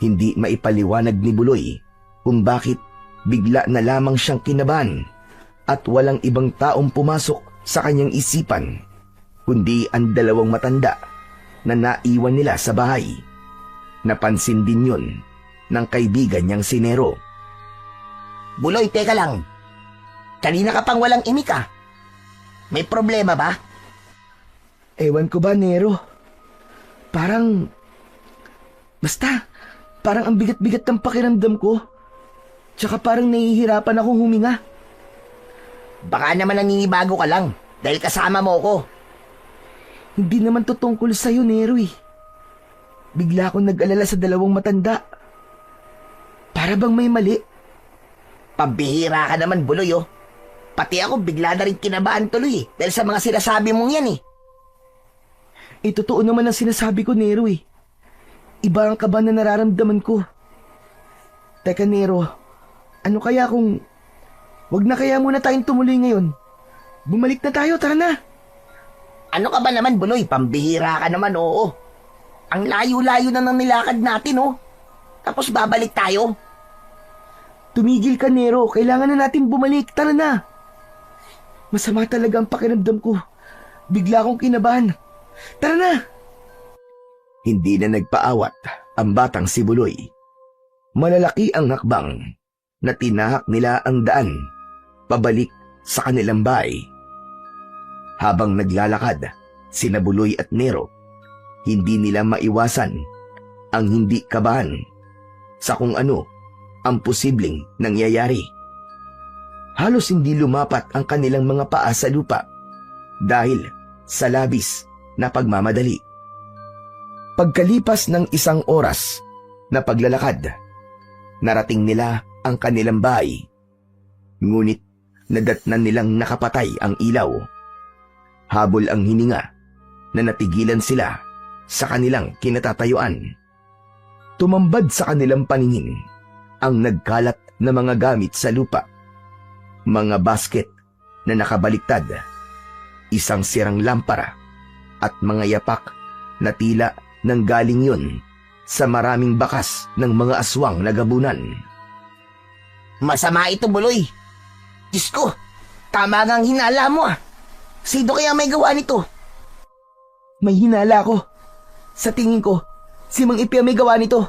hindi maipaliwanag ni Buloy kung bakit bigla na lamang siyang kinabahan at walang ibang taong pumasok sa kanyang isipan, kundi ang dalawang matanda na naiwan nila sa bahay. Napansin din yun ng kaibigan niyang si Nero. Buloy, teka lang. Kanina ka pang walang imik ah. May problema ba? Ewan ko ba, Nero? Parang ang bigat-bigat ng pakiramdam ko. Tsaka parang nahihirapan akong huminga. Baka naman nangingibago ka lang dahil kasama mo ko. Hindi naman to tungkol sa'yo, Nero eh. Bigla akong nag-alala sa dalawang matanda. Para bang may mali? Pambihira ka naman, Buloy oh. Pati ako bigla na rin kinabahan tuloy dahil sa mga sinasabi mong yan eh. Totoo naman ang sinasabi ko, Nero eh. Iba ang kaba na nararamdaman ko. Teka, Nero, ano kaya kung... Wag na kaya muna tayong tumuloy ngayon? Bumalik na tayo, tara na. Ano ka ba naman, Buloy? Pambihira ka naman, oo. Ang layo-layo na ng nilakad natin, oh. Tapos babalik tayo. Tumigil ka, Nero. Kailangan na natin bumalik. Tara na. Masama talaga ang pakiramdam ko. Bigla akong kinabahan. Tara na. Hindi na nagpaawat ang batang si Buloy. Malalaki ang hakbang na tinahak nila ang daan pabalik sa kanilang bahay. Habang naglalakad sina Buloy at Nero, hindi nila maiwasan ang hindi kabahan sa kung ano ang posibleng nangyayari. Halos hindi lumapat ang kanilang mga paa sa lupa dahil sa labis na pagmamadali. Pagkalipas ng isang oras na paglalakad, narating nila ang kanilang bahay. Ngunit nadatnan nilang nakapatay ang ilaw. Habol ang hininga na natigilan sila sa kanilang kinatatayuan. Tumambad sa kanilang paningin ang nagkalat na mga gamit sa lupa. Mga basket na nakabaliktad, isang sirang lampara at mga yapak na tila nanggaling yun sa maraming bakas ng mga aswang na gabunan. Masama ito, Buloy. Diyos ko, tama nga ang hinala mo ah. Sino kaya may gawa nito? May hinala ko. Sa tingin ko, si Mang Ipi ang may gawa nito.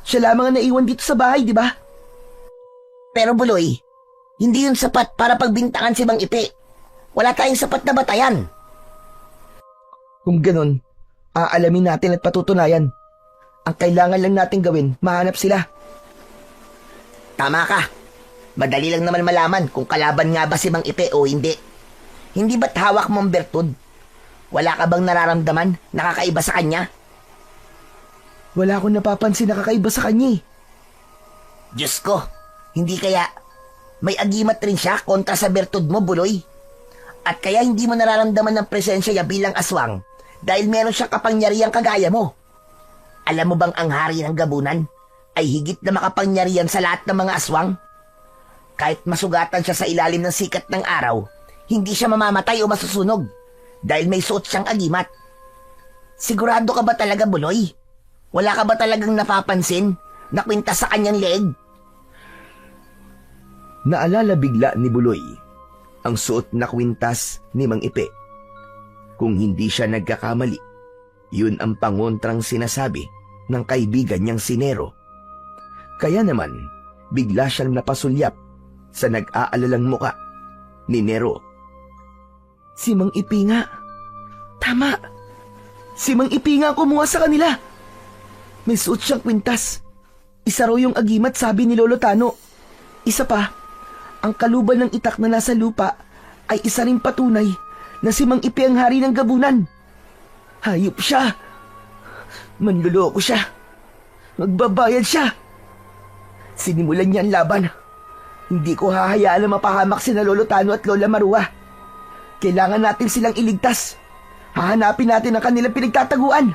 Siya lamang ang naiwan dito sa bahay, di ba? Pero Buloy, hindi yun sapat para pagbintangan si Mang Ipi. Wala tayong sapat na batayan. Kung ganun, aalamin natin at patutunayan. Ang kailangan lang natin gawin, mahanap sila. Tama ka. Madali lang naman malaman kung kalaban nga ba si Mang Ipi o hindi. Hindi ba't hawak mo ang bertud? Wala ka bang nararamdaman nakakaiba sa kanya? Wala akong napapansin na kakaiba sa kanya eh. Diyos ko, hindi kaya may agimat rin siya kontra sa bertud mo, Buloy? At kaya hindi mo nararamdaman ng presensya niya bilang aswang dahil meron siyang kapangyarihang kagaya mo. Alam mo bang ang hari ng gabunan ay higit na makapangyarihan sa lahat ng mga aswang? Kahit masugatan siya sa ilalim ng sikat ng araw, hindi siya mamamatay o masusunog dahil may suot siyang agimat. Sigurado ka ba talaga, Buloy? Wala ka ba talagang napapansin na kwintas sa kanyang leeg? Naalala bigla ni Buloy ang suot na kwintas ni Mang Ipe. Kung hindi siya nagkakamali, yun ang pangontrang sinasabi ng kaibigan niyang si Nero. Kaya naman, bigla siyang napasulyap sa nag-aalalang muka ni Nero. Si Mang Ipi nga. Tama. Si Mang Ipi nga kumuha sa kanila. May suot siyang kwintas. Isa raw yung agimat, sabi ni Lolo Tano. Isa pa, ang kaluban ng itak na nasa lupa ay isa ring patunay na si Mang Ipi ang hari ng gabunan. Hayop siya. Manluloko siya. Magbabayad siya. Sinimulan niya ang laban. Hindi ko hahayaan na mapahamak sina Lolo Tano at Lola Marua. Kailangan natin silang iligtas. Hahanapin natin ang kanilang pinagtataguan.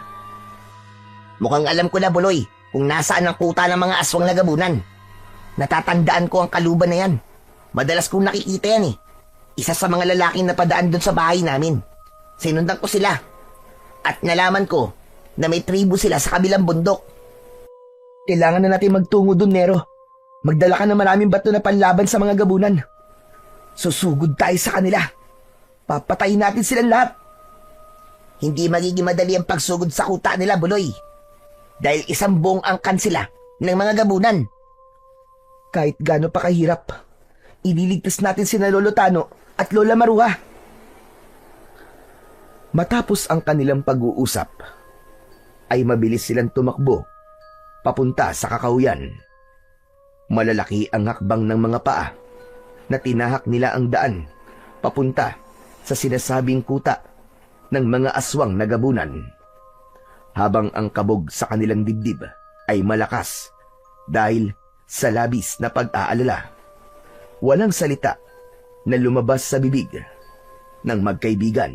Mukhang alam ko na, Buloy, kung nasaan ang kuta ng mga aswang na gabunan. Natatandaan ko ang kaluban na yan. Madalas kong nakikita yan eh. Isa sa mga lalaking napadaan doon sa bahay namin. Sinundan ko sila. At nalaman ko na may tribu sila sa kabilang bundok. Kailangan na natin magtungo doon, Nero. Magdala ka ng maraming bato na panlaban sa mga gabunan. Susugod tayo sa kanila. Papatayin natin silang lahat. Hindi magiging madali ang pagsugod sa kuta nila, Buloy. Dahil isang buong angkan sila ng mga gabunan. Kahit gaano pa kahirap, ililigtas natin sina Lolo Tano at Lola Maruha. Matapos ang kanilang pag-uusap, ay mabilis silang tumakbo papunta sa kakauyan. Malalaki ang hakbang ng mga paa na tinahak nila ang daan papunta sa sinasabing kuta ng mga aswang na gabunan. Habang ang kabog sa kanilang dibdib ay malakas dahil sa labis na pag-aalala. Walang salita na lumabas sa bibig ng magkaibigan.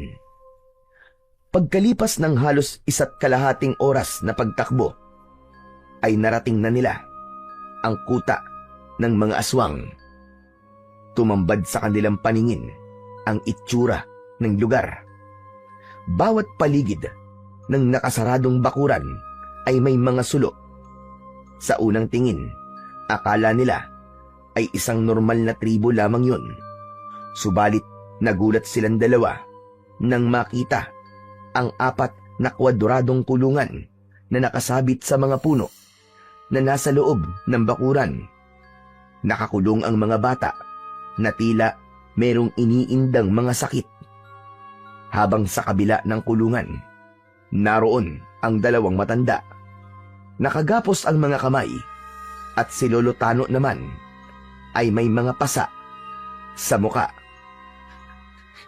Pagkalipas ng halos 1.5 oras na pagtakbo, ay narating na nila ang kuta ng mga aswang. Tumambad sa kanilang paningin ang itsura ng lugar. Bawat paligid ng nakasaradong bakuran ay may mga sulok. Sa unang tingin, akala nila ay isang normal na tribo lamang yun. Subalit nagulat silang dalawa nang makita ang 4 na kwadradong kulungan na nakasabit sa mga puno na nasa loob ng bakuran. Nakakulong ang mga bata na tila merong iniindang mga sakit. Habang sa kabila ng kulungan, naroon ang 2 matanda. Nakagapos ang mga kamay at si Lolo Tano naman ay may mga pasa sa muka.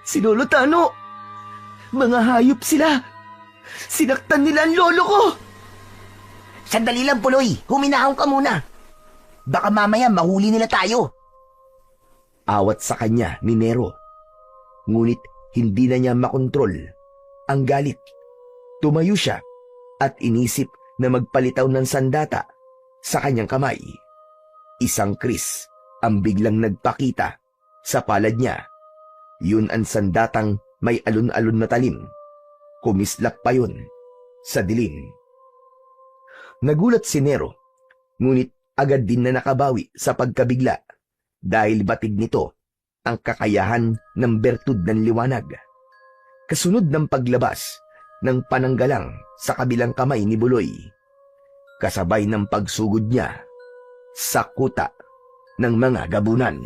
Si Lolo Tano! Mga hayop sila! Sinaktan nila ang lolo ko! Sandali lang, Puloy. Huminahon ka muna. Baka mamaya mahuli nila tayo. Awat sa kanya ni Nero. Ngunit hindi na niya makontrol ang galit. Tumayo siya at inisip na magpalitaw ng sandata sa kanyang kamay. Isang kris ang biglang nagpakita sa palad niya. Yun ang sandatang may alon-alon na talim. Kumislap pa yun sa dilim. Nagulat si Nero, ngunit agad din na nakabawi sa pagkabigla dahil batid nito ang kakayahan ng bertud ng liwanag. Kasunod ng paglabas ng pananggalang sa kabilang kamay ni Buloy, kasabay ng pagsugod niya sa kuta ng mga gabunan.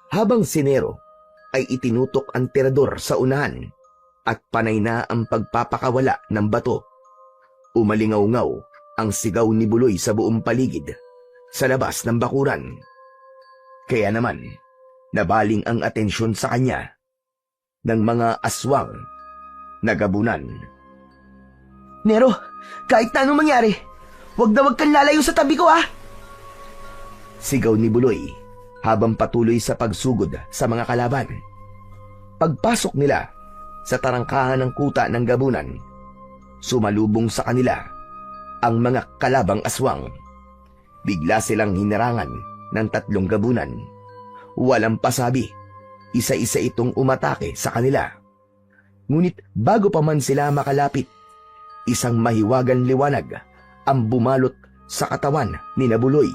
Habang si Nero ay itinutok ang tirador sa unahan at panay na ang pagpapakawala ng bato, umalingaw-ngaw ang sigaw ni Buloy sa buong paligid sa labas ng bakuran. Kaya naman, nabaling ang atensyon sa kanya ng mga aswang na gabunan. Nero, kahit na anong mangyari, wag kang lalayo sa tabi ko, ha? Sigaw ni Buloy habang patuloy sa pagsugod sa mga kalaban. Pagpasok nila sa tarangkahan ng kuta ng gabunan, sumalubong sa kanila ang mga kalabang aswang. Bigla silang hinarangan ng 3 gabunan. Walang pasabi, isa-isa itong umatake sa kanila. Ngunit bago pa man sila makalapit, isang mahiwagang liwanag ang bumalot sa katawan ni Buloy.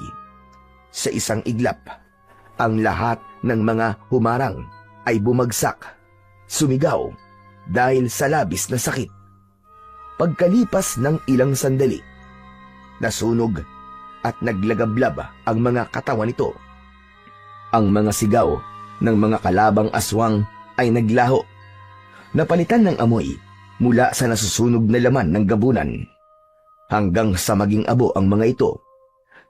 Sa isang iglap, ang lahat ng mga humarang ay bumagsak, sumigaw dahil sa labis na sakit. Pagkalipas ng ilang sandali, nasunog at naglagablab ang mga katawan nito. Ang mga sigaw ng mga kalabang aswang ay naglaho. Napalitan ng amoy mula sa nasusunog na laman ng gabunan hanggang sa maging abo ang mga ito.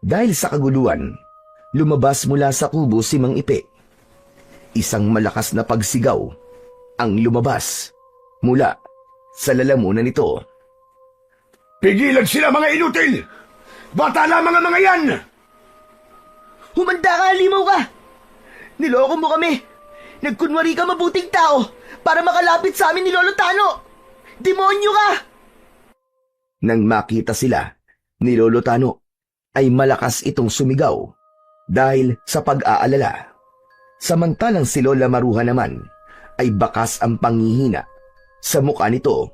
Dahil sa kaguluhan, lumabas mula sa kubo si Mang Ipe. Isang malakas na pagsigaw ang lumabas mula sa lalamunan nito. Pigilan sila, mga inutil! Bata lamang ang mga yan! Humanda ka, halimaw ka! Niloko mo kami! Nagkunwari ka mabuting tao para makalapit sa amin ni Lolo Tano! Demonyo ka! Nang makita sila ni Lolo Tano, ay malakas itong sumigaw dahil sa pag-aalala. Samantalang si Lola Maruha naman ay bakas ang panghihina sa mukha nito.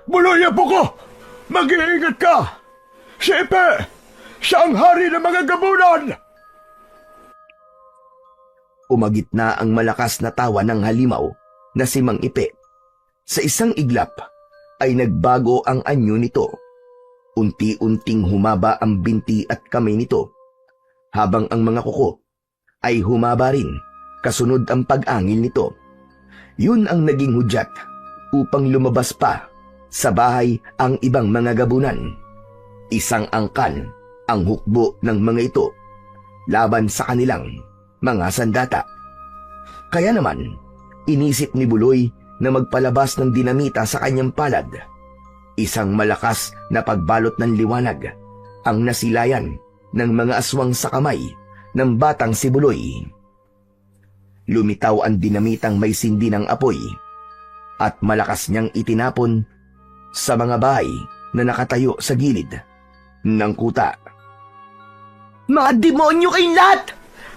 Buloy, apo ko! Mag-iingat ka! Si Ipe! Siya ang hari ng mga gabunan! Umagit na ang malakas na tawa ng halimaw na si Mang Ipe. Sa isang iglap ay nagbago ang anyo nito. Unti-unting humaba ang binti at kamay nito, habang ang mga kuko ay humaba rin kasunod ang pag-angil nito. Yun ang naging hudyat upang lumabas pa sa bahay ang ibang mga gabunan. Isang angkan ang hukbo ng mga ito laban sa kanilang mga sandata. Kaya naman, inisip ni Buloy na magpalabas ng dinamita sa kanyang palad. Isang malakas na pagbalot ng liwanag ang nasilayan ng mga aswang sa kamay ng batang si Buloy. Lumitaw ang dinamitang may sindi ng apoy at malakas niyang itinapon sa mga bahay na nakatayo sa gilid ng kuta. Mga demonyo kayong lahat!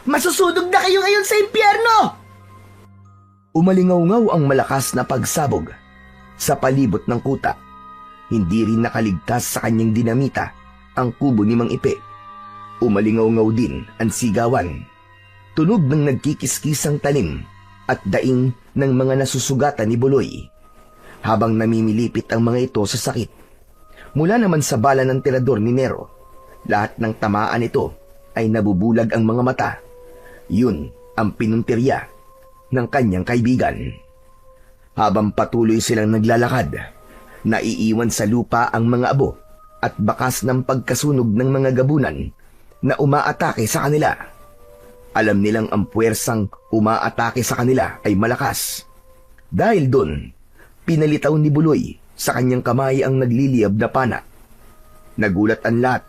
Masusunog na kayo ngayon sa impyerno! Umalingaw-ngaw ang malakas na pagsabog sa palibot ng kuta. Hindi rin nakaligtas sa kanyang dinamita ang kubo ni Mang Ipe. Umalingaw-ngaw din ang sigawan. Tunog ng nagkikiskisang talim at daing ng mga nasusugatan ni Buloy, habang namimilipit ang mga ito sa sakit. Mula naman sa bala ng tirador ni Nero, lahat ng tamaan ito ay nabubulag ang mga mata. Yun ang pinuntirya ng kanyang kaibigan. Habang patuloy silang naglalakad, naiiwan sa lupa ang mga abo at bakas ng pagkasunog ng mga gabunan na umaatake sa kanila. Alam nilang ang puwersang umaatake sa kanila ay malakas. Dahil doon, Pinalitaw ni Buloy sa kanyang kamay ang nagliliyab na pana. Nagulat ang lahat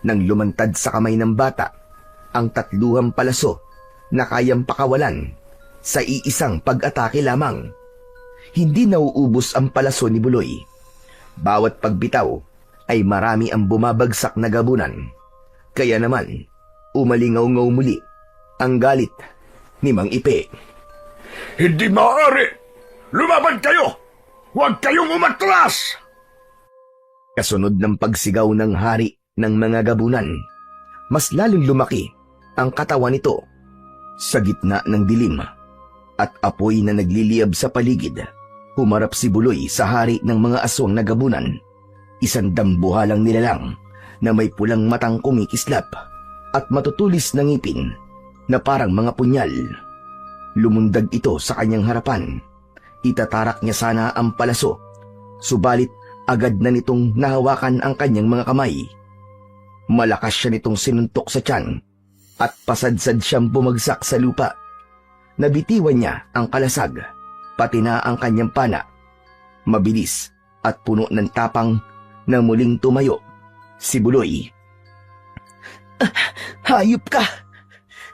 nang lumantad sa kamay ng bata ang 3 palaso na kayang pakawalan sa iisang pag-atake lamang. Hindi nauubos ang palaso ni Buloy. Bawat pagbitaw ay marami ang bumabagsak na gabunan. Kaya naman, umalingaw-ngaw muli ang galit ni Mang Ipe. Hindi maaari! Lumaban kayo! Huwag kayong umatras! Kasunod ng pagsigaw ng hari ng mga gabunan, mas lalong lumaki ang katawan nito sa gitna ng dilim at apoy na nagliliyab sa paligid. Humarap si Buloy sa hari ng mga aswang na gabunan, isang dambuhalang nilalang na may pulang matang kumikislap at matutulis na ngipin na parang mga punyal. Lumundag ito sa kanyang harapan. Itatarak niya sana ang palaso, subalit agad na nitong nahawakan ang kanyang mga kamay. Malakas siya nitong sinuntok sa tiyan at pasadsad siyang bumagsak sa lupa. Nabitiwan niya ang kalasag, pati na ang kanyang pana. Mabilis at puno ng tapang na muling tumayo si Buloy. Hayop ka!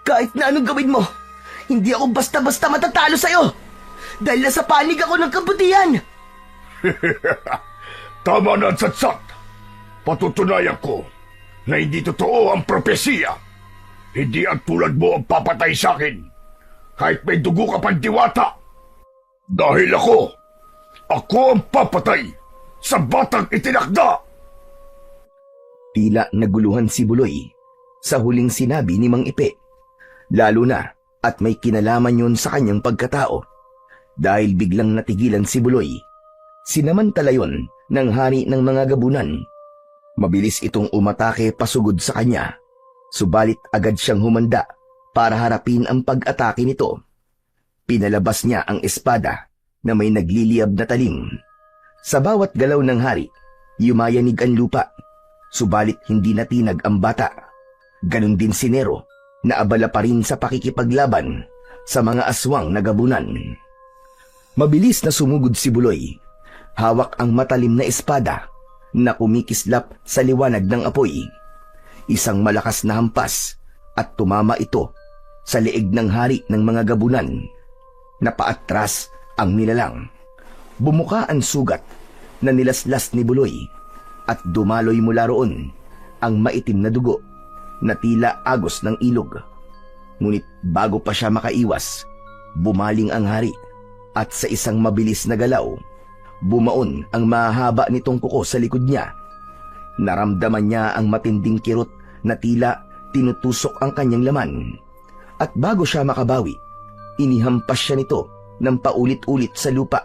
Kahit na anong gawin mo, hindi ako basta-basta matatalo sa'yo! Dahil nasa panig ako ng kabutihan! Tama na, Tsatsat! Patutunayan ko na hindi totoo ang propesiya. Hindi ang tulad mo ang papatay sa akin, kahit may dugo ka pang diwata. Dahil ako ang papatay sa batang itinakda! Tila naguluhan si Buloy sa huling sinabi ni Mang Ipe, lalo na at may kinalaman yun sa kanyang pagkatao. Dahil biglang natigilan si Buloy, sinamantala yon ng hari ng mga gabunan. Mabilis itong umatake pasugod sa kanya, subalit agad siyang humanda para harapin ang pag-atake nito. Pinalabas niya ang espada na may nagliliyab na talim. Sa bawat galaw ng hari, yumayanig ang lupa, subalit hindi natinag ang bata. Ganon din si Nero na abala pa rin sa pakikipaglaban sa mga aswang na gabunan. Mabilis na sumugod si Buloy. Hawak ang matalim na espada na kumikislap sa liwanag ng apoy. Isang malakas na hampas at tumama ito sa leeg ng hari ng mga gabunan. Napaatras ang nilalang. Bumuka ang sugat na nilaslas ni Buloy at dumaloy mula roon ang maitim na dugo na tila agos ng ilog. Ngunit bago pa siya makaiwas, bumaling ang hari at sa isang mabilis na galaw, bumaon ang mahaba nitong kuko sa likod niya. Naramdaman niya ang matinding kirot na tila tinutusok ang kanyang laman. At bago siya makabawi, inihampas siya nito ng paulit-ulit sa lupa.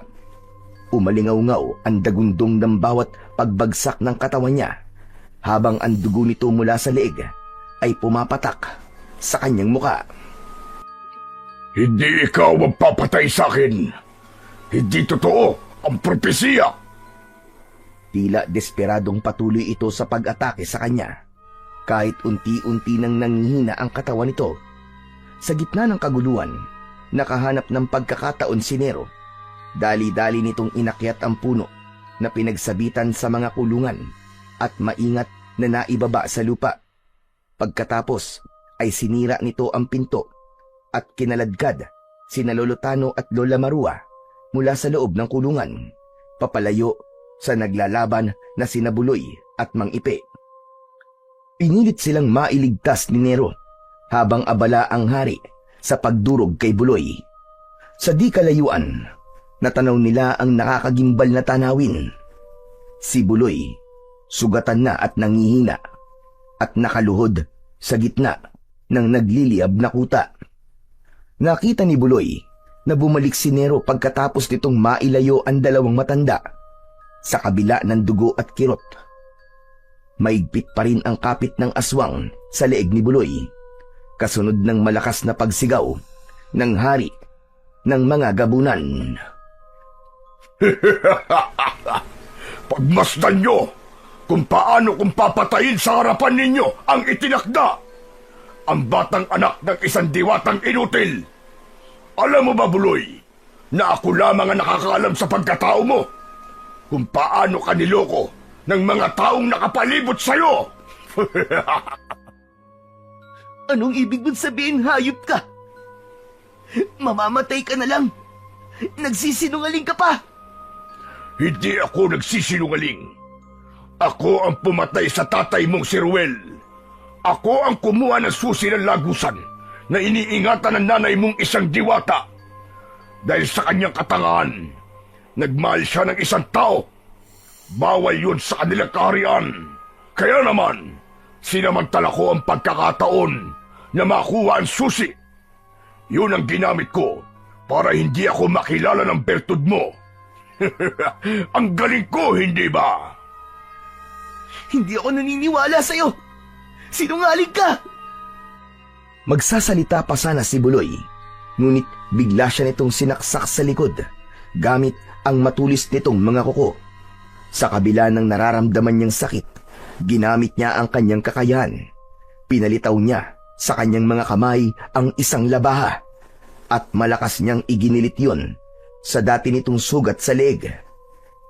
Umalingaw-ngaw ang dagundong ng bawat pagbagsak ng katawan niya, habang ang dugo nito mula sa leeg ay pumapatak sa kanyang muka. Hindi ikaw ang papatay sa akin. Hindi totoo ang propesiya. Tila desperadong patuloy ito sa pag-atake sa kanya. Kahit unti-unti nang nanghihina ang katawan nito. Sa gitna ng kaguluhan, nakahanap ng pagkakataon si Nero. Dali-dali nitong inakyat ang puno na pinagsabitan sa mga kulungan at maingat na naibaba sa lupa. Pagkatapos ay sinira nito ang pinto at kinaladkad sina Lolo Tano at Lola Marua mula sa loob ng kulungan, papalayo sa naglalaban na sina Buloy at Mang Ipe. Pinilit silang mailigtas ni Nero habang abala ang hari sa pagdurog kay Buloy. Sa di kalayuan, natanaw nila ang nakakagimbal na tanawin. Si Buloy, sugatan na at nangihina, at nakaluhod sa gitna ng nagliliyab na kuta. Nakita ni Buloy na bumalik si Nero pagkatapos nitong mailayo ang dalawang matanda sa kabila ng dugo at kirot. Maigpit pa rin ang kapit ng aswang sa leeg ni Buloy, kasunod ng malakas na pagsigaw ng hari ng mga gabunan. Pagmasdan nyo kung paano kung papatayin sa harapan ninyo ang itinakda, ang batang anak ng isang diwatang inutil. Alam mo ba, Buloy, na ako lamang ang nakakaalam sa pagkatao mo kung paano ka niloko ng mga taong nakapalibot sa'yo. Anong ibig mong sabihin, hayop ka? Mamamatay ka na lang. Nagsisinungaling ka pa. Hindi ako nagsisinungaling. Ako ang pumatay sa tatay mong si Ruel. Ako ang kumuha ng susi ng lagusan na iniingatan ng nanay mong isang diwata. Dahil sa kanyang katangahan, nagmahal siya ng isang tao. Bawal yun sa kanilang kaharian. Kaya naman, sinamantala ko ang pagkakataon na makuha ang susi. Yun ang ginamit ko para hindi ako makilala ng bertud mo. Ang galing ko, hindi ba? Hindi ako naniniwala sa'yo. Sinungaling ka! Magsasalita pa sana si Buloy, ngunit bigla siya nitong sinaksak sa likod gamit ang matulis nitong mga kuko. Sa kabila ng nararamdaman niyang sakit, ginamit niya ang kanyang kakayahan. Pinalitaw niya sa kanyang mga kamay ang isang labaha at malakas niyang iginilit yon sa dati nitong sugat sa leeg.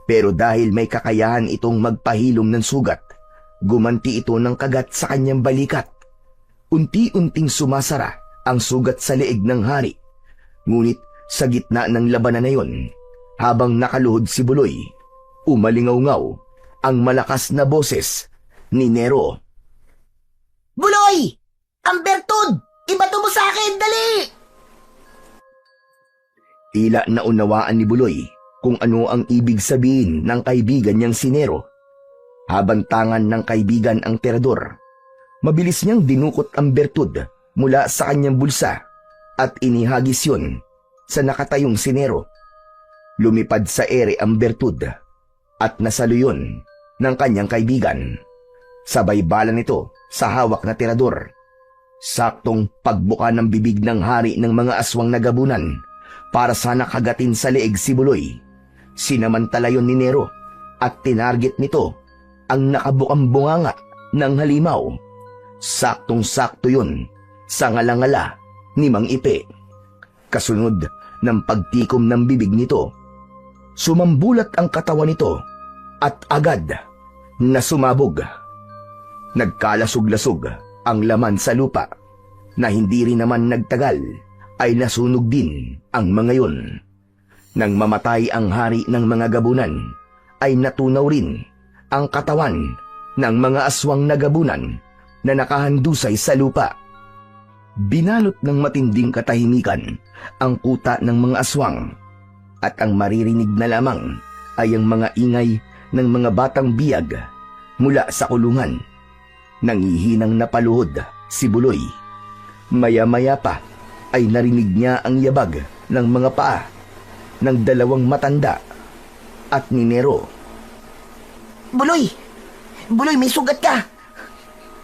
Pero dahil may kakayahan itong magpahilom ng sugat, gumanti ito ng kagat sa kanyang balikat. Unti-unting sumasara ang sugat sa leeg ng hari. Ngunit sa gitna ng labanan na yon, habang nakaluhod si Buloy, umalingaw-ngaw ang malakas na boses ni Nero. Buloy! Ang bertud! Ibato mo sa akin, dali! Tila naunawaan ni Buloy kung ano ang ibig sabihin ng kaibigan niyang si Nero. Habantangan ng kaibigan ang terador, mabilis niyang dinukot ang bertud mula sa kanyang bulsa at inihagis yun sa nakatayong si Nero. Lumipad sa ere ang bertud at nasaluyon ng kanyang kaibigan. Sabay bala nito sa hawak na terador. Saktong pagbuka ng bibig ng hari ng mga aswang na gabunan para sana kagatin sa leeg si Buloy. Sinamantala yon ni Nero at tinarget nito ang nakabukang bunganga ng halimaw. Saktong-sakto yun sa ngalangala ni Mang Ipe. Kasunod ng pagtikom ng bibig nito, sumambulat ang katawan nito at agad na sumabog. Nagkalasog-lasog ang laman sa lupa na hindi rin naman nagtagal ay nasunog din ang mga yun. Nang mamatay ang hari ng mga gabunan, ay natunaw rin ang katawan ng mga aswang na gabunan na nakahandusay sa lupa. Binalot ng matinding katahimikan ang kuta ng mga aswang at ang maririnig na lamang ay ang mga ingay ng mga batang biyag mula sa kulungan. Nangihinang napaluhod si Buloy. Maya-maya pa ay narinig niya ang yabag ng mga paa ng dalawang matanda at ni Nero. Buloy! Buloy, may sugat ka!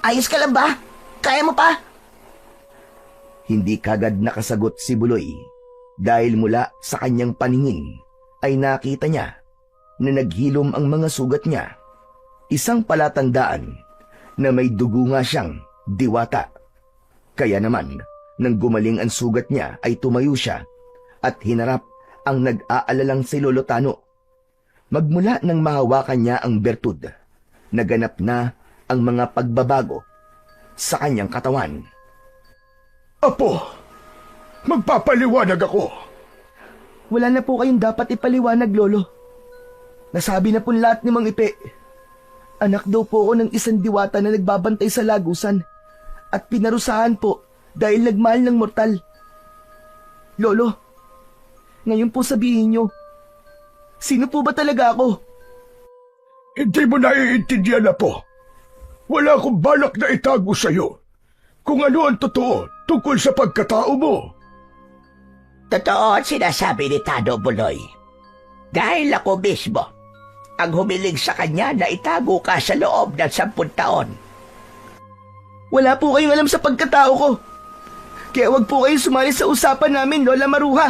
Ayos ka lang ba? Kaya mo pa? Hindi kagad nakasagot si Buloy dahil mula sa kanyang paningin ay nakita niya na naghilom ang mga sugat niya. Isang palatandaan na may dugo nga siyang diwata. Kaya naman, nang gumaling ang sugat niya ay tumayo siya at hinarap ang nag-aalalang si Lolo Tano. Magmula nang mahawakan niya ang bertud, naganap na ang mga pagbabago sa kanyang katawan. Apo, magpapaliwanag ako. Wala na po kayong dapat ipaliwanag, Lolo. Nasabi na po lahat ni Mang Ipe. Anak daw po ako ng isang diwata na nagbabantay sa lagusan at pinarusahan po dahil nagmahal ng mortal. Lolo, ngayon po sabihin niyo, sino po ba talaga ako? Hindi mo naiintindihan, Apo. Wala akong balak na itago sa'yo kung ano ang totoo tungkol sa pagkatao mo. Totoo ang sinasabi ni Tano, Buloy. Dahil ako mismo ang humiling sa kanya na itago ka sa loob ng 10 taon. Wala po kayong alam sa pagkatao ko. Kaya wag po kayong sumali sa usapan namin, Lola Maruha.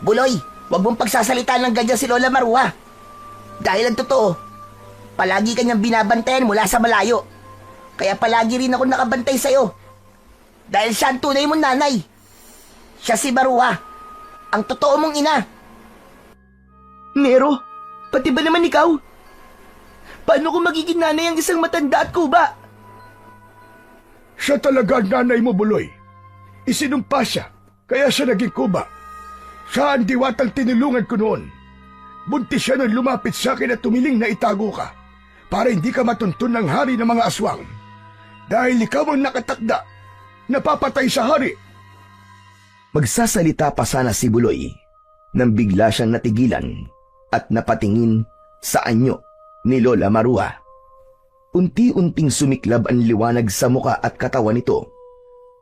Buloy, wag mong pagsasalita ng ganyan si Lola Maruha. Dahil ang totoo, palagi kanyang binabantayan mula sa malayo. Kaya palagi rin ako nakabantay sa'yo. Dahil siya ang tunay mong nanay. Siya si Maruha. ang totoo mong ina. Nero, pati ba naman ikaw? Paano kung magiging nanay ang isang matanda at kuba? Siya talaga ang nanay mo, Buloy. Isinumpa siya, kaya siya naging kuba. Siya ang diwatang tinulungan ko noon. Buntis siya nang lumapit sa akin at tumiling na itago ka para hindi ka matuntun ng hari ng mga aswang. Dahil ikaw ang nakatakda, napapatay sa hari. Magsasalita pa sana si Buloy nang bigla siyang natigilan at napatingin sa anyo ni Lola Marua. Unti-unting sumiklab ang liwanag sa muka at katawan nito.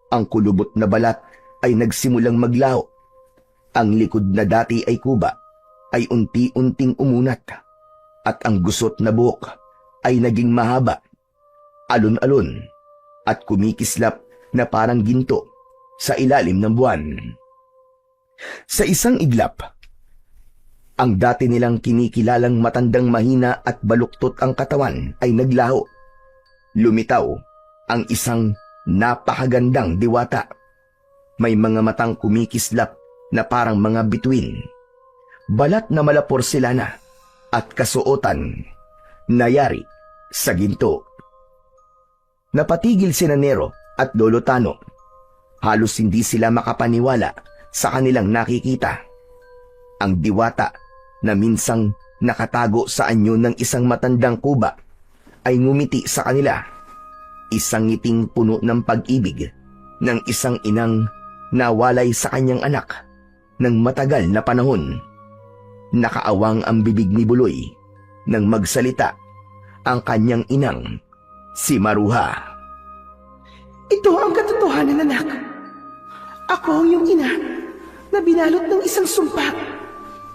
Ang kulubot na balat ay nagsimulang maglaho. Ang likod na dati ay kuba ay unti-unting umunat at ang gusot na buhok ay naging mahaba, alon-alon at kumikislap na parang ginto sa ilalim ng buwan. Sa isang iglap, ang dati nilang kinikilalang matandang mahina at baluktot ang katawan ay naglaho. Lumitaw ang isang napakagandang diwata. May mga matang kumikislap na parang mga bituin. Balat na mala porselana at kasuotan na yari sa ginto. Napatigil si Nero at Lolo Tano. Halos hindi sila makapaniwala sa kanilang nakikita. Ang diwata na minsang nakatago sa anyo ng isang matandang kuba ay ngumiti sa kanila. Isang ngiting puno ng pag-ibig ng isang inang nawalay sa kanyang anak ng matagal na panahon. Nakaawang ang bibig ni Buloy nang magsalita ang kanyang inang, si Maruha. Ito ang katotohanan, anak. Ako ang iyong ina na binalot ng isang sumpa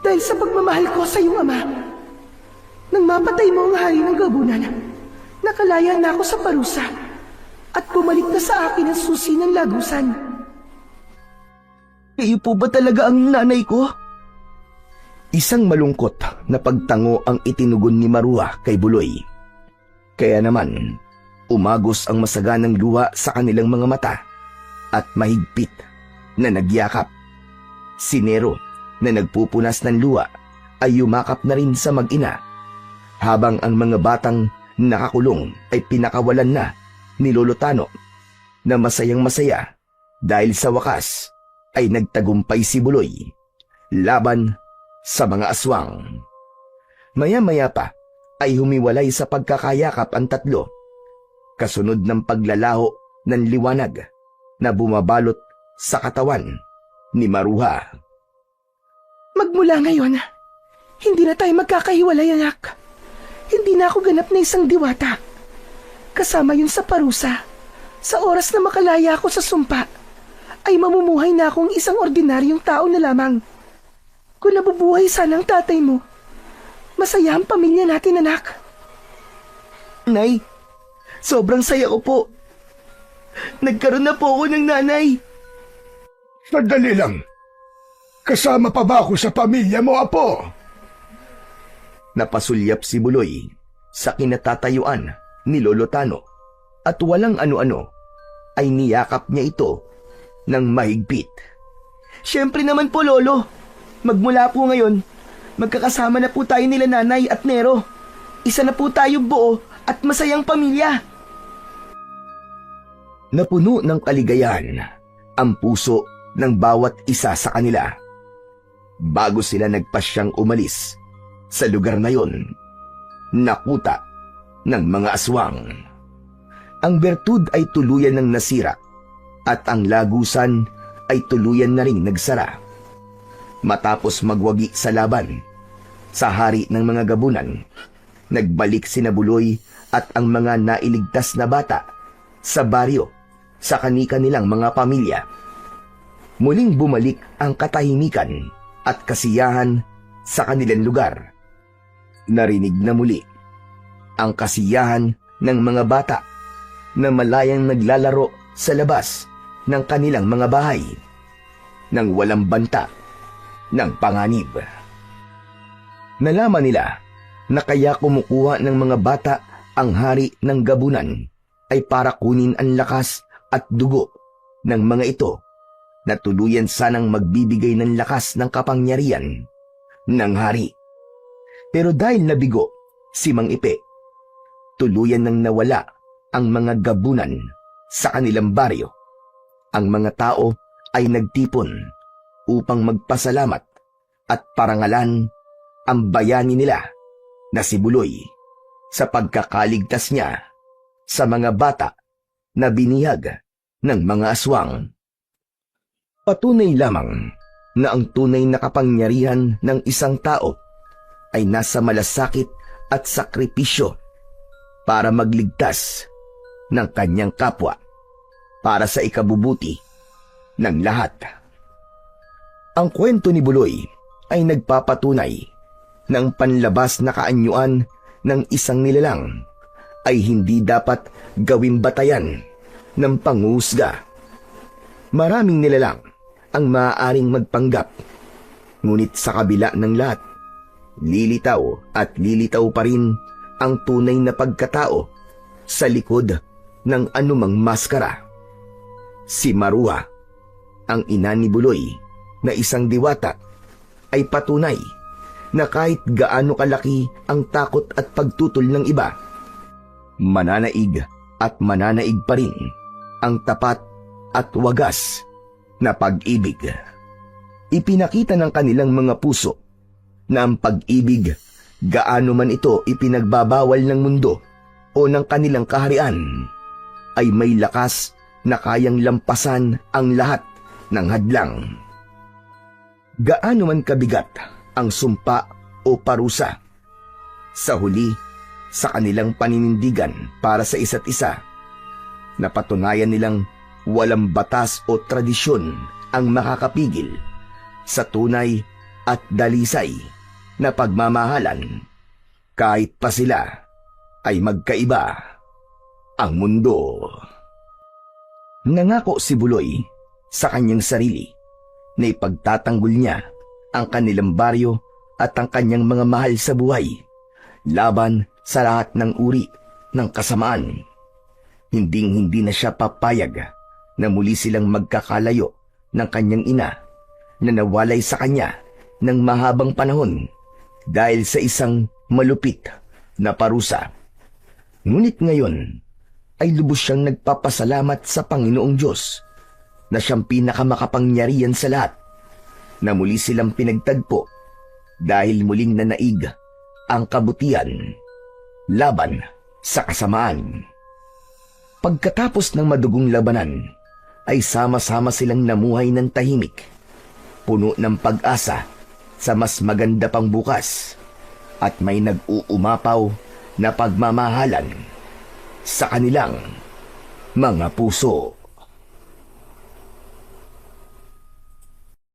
dahil sa pagmamahal ko sa iyong ama. Nang mapatay mo ang hari ng gabunan, nakalaya na ako sa parusa at bumalik na sa akin ang susi ng lagusan. Kayo po ba talaga ang nanay ko? Isang malungkot na pagtango ang itinugon ni Maruha kay Buloy. Kaya naman, umagos ang masaganang luha sa kanilang mga mata at mahigpit na nagyakap. Si Nero na nagpupunas ng luha ay yumakap na rin sa mag-ina, habang ang mga batang nakakulong ay pinakawalan na ni Lolo Tano na masayang-masaya dahil sa wakas ay nagtagumpay si Buloy laban sa mga aswang. Maya-maya pa ay humiwalay sa pagkakayakap ang tatlo, kasunod ng paglalaho ng liwanag na bumabalot sa katawan ni Maruha. Magmula ngayon, hindi na tayo magkakahiwalay, anak. Hindi na ako ganap na isang diwata. Kasama yun sa parusa. Sa oras na makalaya ako sa sumpa, ay mamumuhay na akong isang ordinaryong tao na lamang. Kung nabubuhay sana ang tatay mo, masaya ang pamilya natin, anak. Nay, sobrang saya ko po. Nagkaroon na po ako ng nanay. Sandali lang. Kasama pa ba ako sa pamilya mo, Apo? Napasulyap si Buloy sa kinatatayuan ni Lolo Tano at walang ano-ano ay niyakap niya ito ng mahigpit. Siyempre naman po, Lolo. Magmula po ngayon, magkakasama na po tayo nila nanay at Nero. Isa na po tayong buo at masayang pamilya. Napuno ng kaligayahan ang puso ng bawat isa sa kanila. Bago sila nagpasyang umalis sa lugar na yon, nakuta ng mga aswang. Ang bertud ay tuluyan ng nasira at ang lagusan ay tuluyan na ring nagsara. Matapos magwagi sa laban sa hari ng mga gabunan, nagbalik sina Buloy at ang mga nailigtas na bata sa baryo sa kani-kanilang mga pamilya. Muling bumalik ang katahimikan at kasiyahan sa kanilang lugar. Narinig na muli ang kasiyahan ng mga bata na malayang naglalaro sa labas ng kanilang mga bahay nang walang banta ng panganib. Nalaman nila na kaya kumukuha ng mga bata ang hari ng gabunan ay para kunin ang lakas at dugo ng mga ito na tuluyan sanang magbibigay ng lakas ng kapangyarihan ng hari. Pero dahil nabigo si Mang Ipe, tuluyan nang nawala ang mga gabunan sa kanilang baryo. Ang mga tao ay nagtipon upang magpasalamat at parangalan ang bayani nila na si Buloy sa pagkakaligtas niya sa mga bata na binihag ng mga aswang. Patunay lamang na ang tunay na kapangyarihan ng isang tao ay nasa malasakit at sakripisyo para magligtas ng kanyang kapwa para sa ikabubuti ng lahat. Ang kwento ni Buloy ay nagpapatunay na ang panlabas na kaanyuan ng isang nilalang ay hindi dapat gawing batayan ng panghusga. Maraming nilalang ang maaaring magpanggap, ngunit sa kabila ng lahat, lilitaw at lilitaw pa rin ang tunay na pagkatao sa likod ng anumang maskara. Si Maruha, ang ina ni Buloy na isang diwata, ay patunay na kahit gaano kalaki ang takot at pagtutol ng iba, mananaig at mananaig pa rin ang tapat at wagas na pag-ibig. Ipinakita ng kanilang mga puso na ang pag-ibig, gaano man ito ipinagbabawal ng mundo o ng kanilang kaharian, ay may lakas na kayang lampasan ang lahat ng hadlang. Gaano man kabigat ang sumpa o parusa, sa huli, sa kanilang paninindigan para sa isa't isa, napatunayan nilang walang batas o tradisyon ang makakapigil sa tunay at dalisay na pagmamahalan, kahit pa sila ay magkaiba ang mundo. Nangako si Buloy sa kanyang sarili na ipagtatanggol niya ang kanilang baryo at ang kanyang mga mahal sa buhay laban sa lahat ng uri ng kasamaan. Hinding-hindi na siya papayag na muli silang magkakalayo ng kanyang ina na nawalay sa kanya ng mahabang panahon dahil sa isang malupit na parusa. Ngunit ngayon ay lubos siyang nagpapasalamat sa Panginoong Diyos na siyang pinakamakapangyarihan sa lahat, na muli silang pinagtagpo dahil muling nanaig ang kabutihan laban sa kasamaan. Pagkatapos ng madugong labanan, ay sama-sama silang namuhay ng tahimik, puno ng pag-asa sa mas maganda pang bukas, at may nag-uumapaw na pagmamahalan sa kanilang mga puso.